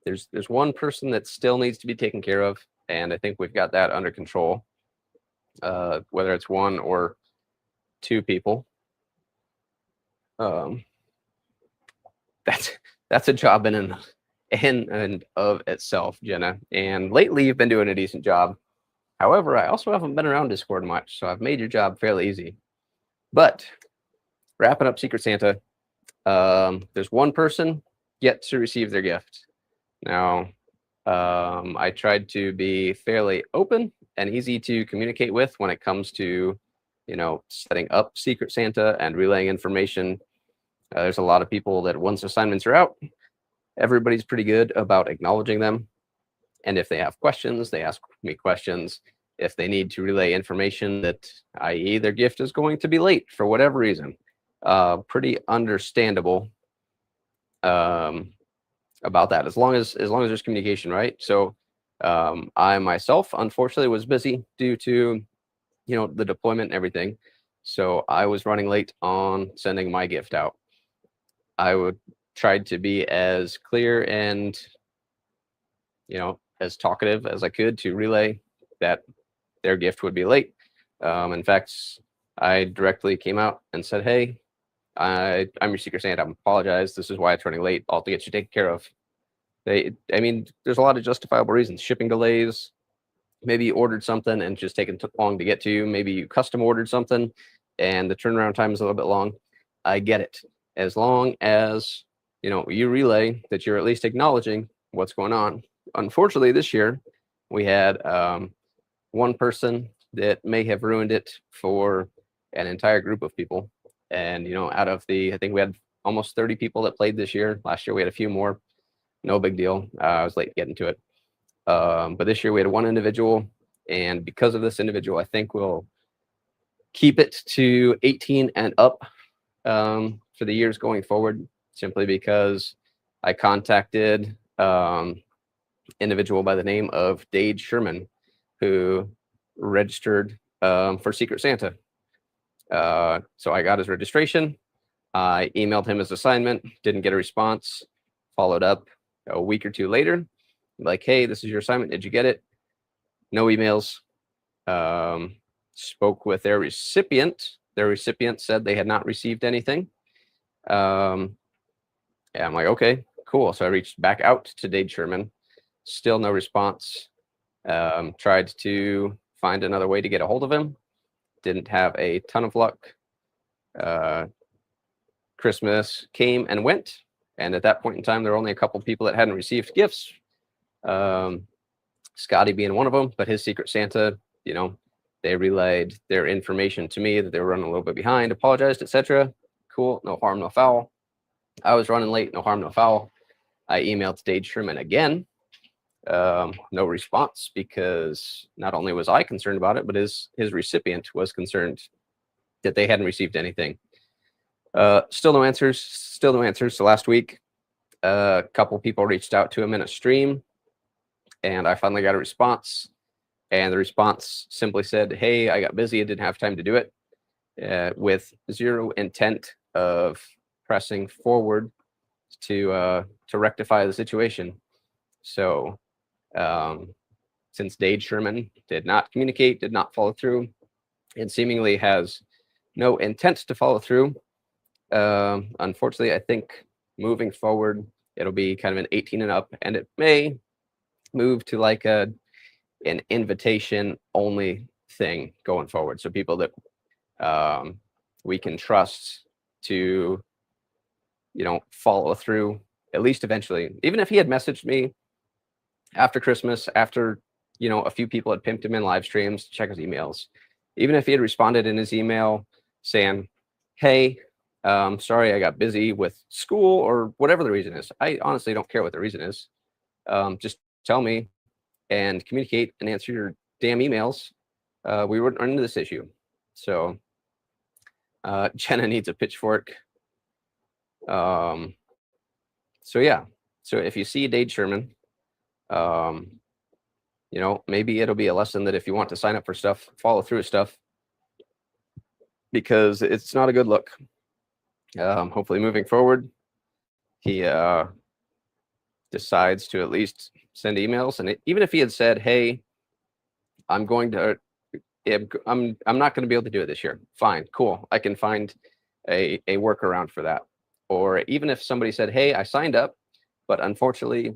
there's one person that still needs to be taken care of, and I think we've got that under control. Whether it's one or two people, that's a job in and of itself, Jenna. And lately, you've been doing a decent job. However, I also haven't been around Discord much, so I've made your job fairly easy. But wrapping up Secret Santa, there's one person yet to receive their gift. Now, I tried to be fairly open and easy to communicate with when it comes to, you know, setting up Secret Santa and relaying information. There's a lot of people that once assignments are out, everybody's pretty good about acknowledging them. And if they have questions, they ask me questions. If they need to relay information that, i.e. their gift is going to be late for whatever reason, pretty understandable about that, as long as there's communication, right? So I myself, unfortunately, was busy due to, you know, the deployment and everything. So I was running late on sending my gift out. I would try to be as clear and, you know, as talkative as I could to relay that their gift would be late. In fact, I directly came out and said, hey, I'm your Secret Santa. I apologize. This is why it's running late. I'll get you taken care of. I mean, there's a lot of justifiable reasons. Shipping delays. Maybe you ordered something and just taken too long to get to you. Maybe you custom ordered something and the turnaround time is a little bit long. I get it. As long as, you know, you relay that you're at least acknowledging what's going on. Unfortunately, this year we had one person that may have ruined it for an entire group of people. And, you know, out of I think we had almost 30 people that played this year. Last year we had a few more. No big deal. I was late getting to it. But this year we had one individual. And because of this individual, I think we'll keep it to 18 and up for the years going forward, simply because I contacted individual by the name of Dade Sherman, who registered for Secret Santa. So I got his registration. I emailed him his assignment, didn't get a response, followed up a week or two later, like, hey, this is your assignment. Did you get it? No emails. Spoke with their recipient. Their recipient said they had not received anything. Yeah, I'm like, okay, cool. So I reached back out to Dade Sherman. Still no response. Tried to find another way to get a hold of him. Didn't have a ton of luck. Christmas came and went. And at that point in time, there were only a couple people that hadn't received gifts. Scotty being one of them, but his Secret Santa, you know, They relayed their information to me that they were running a little bit behind, apologized, etc. Cool, no harm, no foul. I was running late, no harm, no foul. I emailed Dave Sherman again. No response, because not only was I concerned about it, but his recipient was concerned that they hadn't received anything. Still no answers. So last week, a couple people reached out to him in a stream, and I finally got a response. And the response simply said, "Hey, I got busy. I didn't have time to do it," with zero intent of pressing forward to rectify the situation. So since Dave Sherman did not communicate, did not follow through, and seemingly has no intent to follow through, unfortunately, I think moving forward, it'll be kind of an 18 and up, and it may move to like an invitation only thing going forward. So people that we can trust to, follow through, at least eventually. Even if he had messaged me after Christmas, after, a few people had pimped him in live streams to check his emails, even if he had responded in his email saying, "Hey, sorry, I got busy with school," or whatever the reason is. I honestly don't care what the reason is. Just tell me and communicate and answer your damn emails. We wouldn't run into this issue. So Jenna needs a pitchfork. So yeah. So if you see Dave Sherman, maybe it'll be a lesson that if you want to sign up for stuff, follow through with stuff, because it's not a good look. Hopefully moving forward, he decides to at least send emails. And even if he had said, "Hey, I'm not going to be able to do it this year," fine, cool. I can find a workaround for that. Or even if somebody said, "Hey, I signed up, but unfortunately,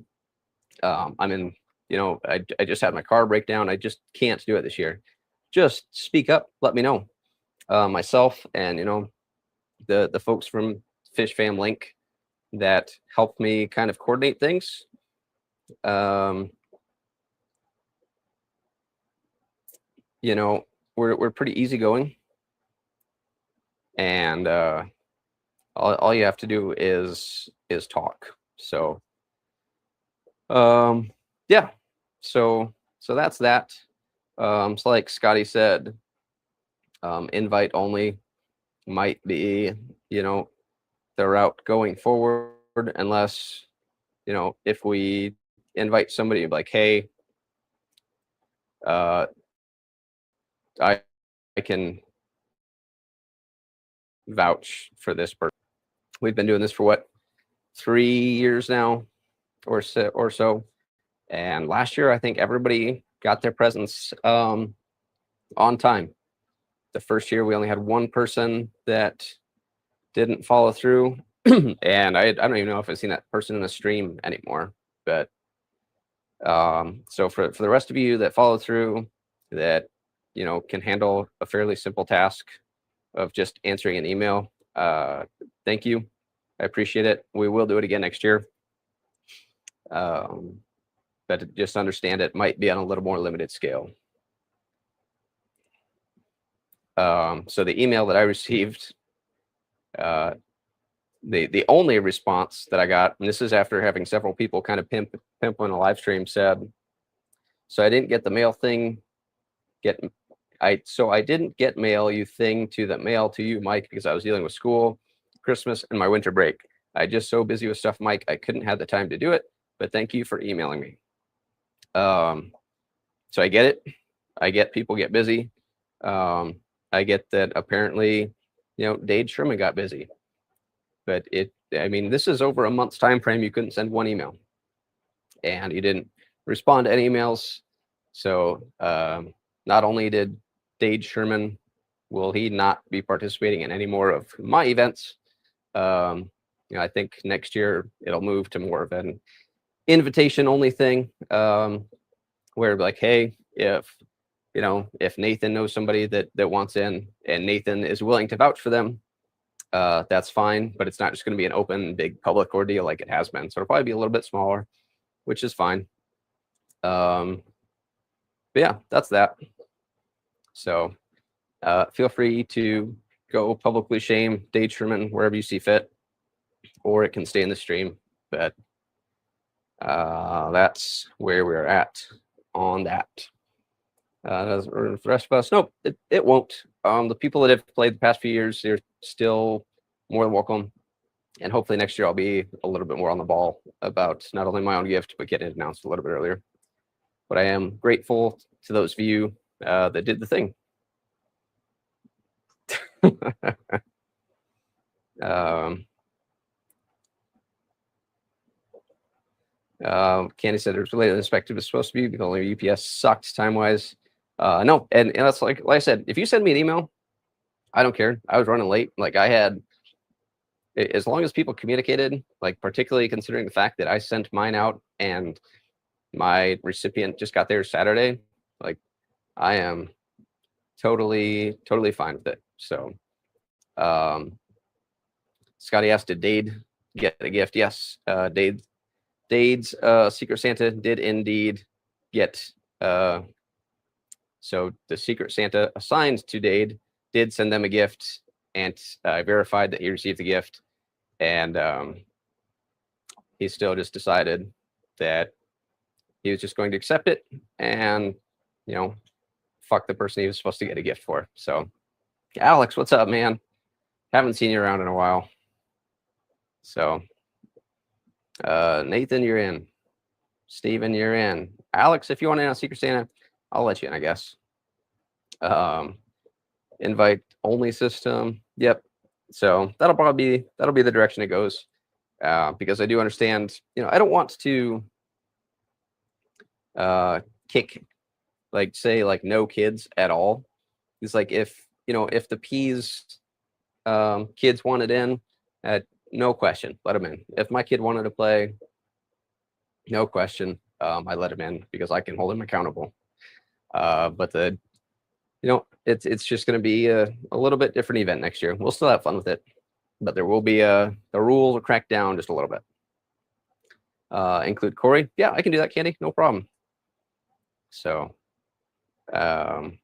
I'm in, I just had my car break down. I just can't do it this year." Just speak up, let me know. Myself and, the folks from Fish Fam Link that helped me kind of coordinate things. We're pretty easygoing, and all you have to do is talk. So yeah, so that's that. So like Scotty said, invite only might be, the route going forward, unless, if we invite somebody like, "Hey, I can vouch for this person." We've been doing this for what, 3 years now or so. And last year, I think everybody got their presents on time. The first year, we only had one person that didn't follow through. And I don't even know if I've seen that person in the stream anymore. But so for the rest of you that follow through, that, can handle a fairly simple task of just answering an email, thank you. I appreciate it. We will do it again next year. But just understand it might be on a little more limited scale. So the email that I received, the only response that I got, and this is after having several people kind of pimp on a live stream, said, "So I didn't get the mail thing. I didn't get mail you thing to the mail to you, Mike, because I was dealing with school, Christmas, and my winter break. I just so busy with stuff, Mike, I couldn't have the time to do it. But thank you for emailing me." So I get it. I get people get busy. I get that apparently, Dave Sherman got busy. But this is over a month's time frame. You couldn't send one email, and you didn't respond to any emails. So not only did Dave Sherman, will he not be participating in any more of my events? I think next year it'll move to more of an invitation only thing, where like, hey, if Nathan knows somebody that wants in and Nathan is willing to vouch for them, that's fine, but it's not just going to be an open big public ordeal like it has been. So it'll probably be a little bit smaller, which is fine. But yeah, that's that. So feel free to go publicly shame Dave Truman wherever you see fit, or it can stay in the stream. But that's where we're at on that. For the rest of us, nope, it won't. The people that have played the past few years, they're still more than welcome. And hopefully next year I'll be a little bit more on the ball about not only my own gift, but getting it announced a little bit earlier. But I am grateful to those of you that did the thing. Candy said it's related inspective is supposed to be, because only UPS sucked time wise. No, and that's like I said, if you send me an email, I don't care. I was running late. Like I had, as long as people communicated, like particularly considering the fact that I sent mine out and my recipient just got theirs Saturday, like I am totally fine with it. So Scotty asked, did Dade get a gift? Yes, Dade's Secret Santa did indeed get so the Secret Santa assigned to Dade did send them a gift, and I verified that he received the gift, and he still just decided that he was just going to accept it and, you know, fuck the person he was supposed to get a gift for. So Alex, what's up, man? Haven't seen you around in a while. So Nathan, you're in. Steven, you're in. Alex, if you want in on Secret Santa, I'll let you in, I guess. Invite only system. Yep. So that'll be the direction it goes. Because I do understand, you know, I don't want to kick, like, say, like, no kids at all. It's like, if, you know, if the Peas kids wanted in, no question, let them in. If my kid wanted to play, no question, I let him in because I can hold him accountable. But the, you know, it's just going to be a little bit different event next year. We'll still have fun with it, but there will be the rules will crack down just a little bit. Include Corey. Yeah, I can do that, Candy. No problem. So, like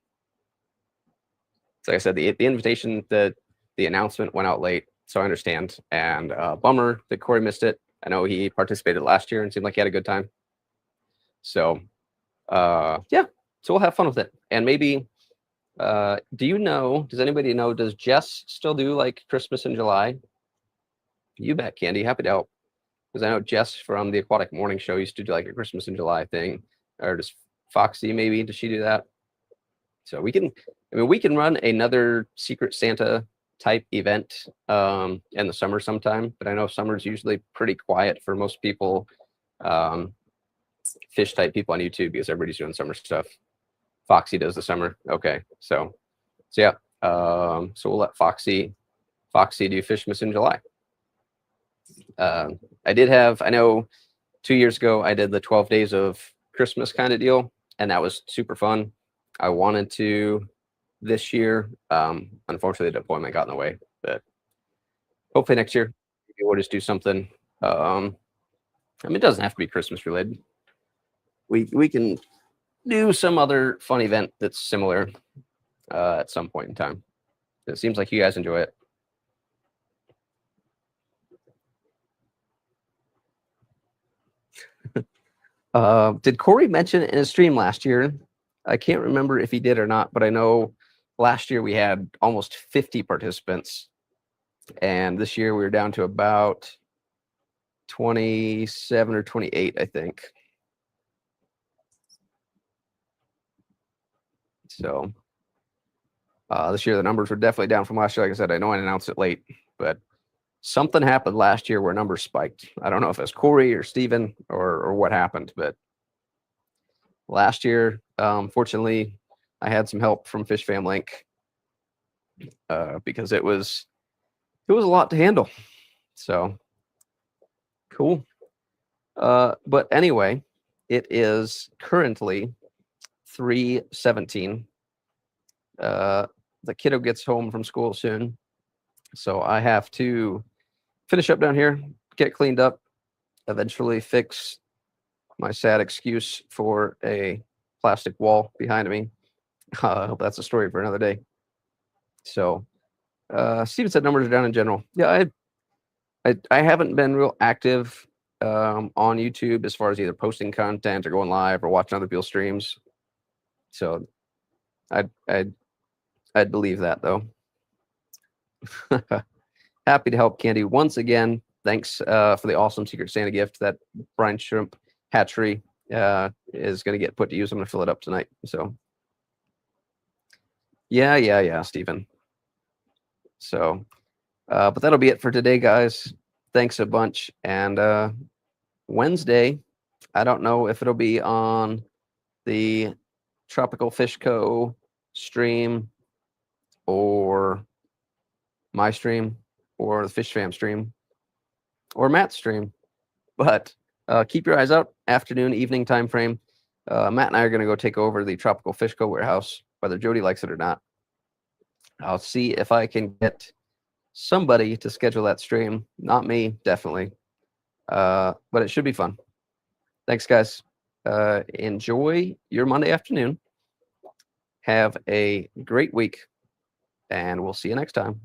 I said, the invitation, the announcement went out late, so I understand. And bummer that Corey missed it. I know he participated last year and seemed like he had a good time. So, yeah, so we'll have fun with it. And maybe, does anybody know, does Jess still do like Christmas in July? You bet, Candy. Happy to help. Because I know Jess from the Aquatic Morning Show used to do like a Christmas in July thing. Or does Foxy maybe, does she do that? So we can run another Secret Santa type event in the summer sometime, but I know summer's usually pretty quiet for most people, fish type people on YouTube, because everybody's doing summer stuff. Foxy does the summer. Okay, so yeah, so we'll let Foxy do Fishmas in July. I know 2 years ago I did the 12 days of Christmas kind of deal, and that was super fun. I wanted to this year. Unfortunately, the deployment got in the way, but hopefully next year we'll just do something. I mean, it doesn't have to be Christmas related. We can do some other fun event that's similar at some point in time. It seems like you guys enjoy it. Did Corey mention in his stream last year? I can't remember if he did or not, but I know last year we had almost 50 participants, and this year we were down to about 27 or 28, I think. So this year the numbers were definitely down from last year. Like I said, I know I announced it late, but something happened last year where numbers spiked. I don't know if it's Corey or Steven or what happened, but last year, fortunately, I had some help from Fish Fam Link because it was a lot to handle. So cool. But anyway, it is currently 3:17. The kiddo gets home from school soon, so I have to finish up down here, get cleaned up, eventually fix my sad excuse for a plastic wall behind me, That's a story for another day. So, Steven said numbers are down in general. Yeah, I haven't been real active on YouTube as far as either posting content or going live or watching other people's streams. So, I'd believe that though. Happy to help Candy once again. Thanks for the awesome Secret Santa gift that Brian Shrimp Hatchery is going to get put to use. I'm going to fill it up tonight. So, yeah, Stephen. So, but that'll be it for today, guys. Thanks a bunch. And Wednesday, I don't know if it'll be on the Tropical Fish Co. stream or my stream or the Fish Fam stream or Matt's stream, but keep your eyes out. Afternoon, evening time frame. Matt and I are going to go take over the Tropical Fish Co. warehouse, whether Jody likes it or not. I'll see if I can get somebody to schedule that stream. Not me, definitely. But it should be fun. Thanks, guys. Enjoy your Monday afternoon. Have a great week, and we'll see you next time.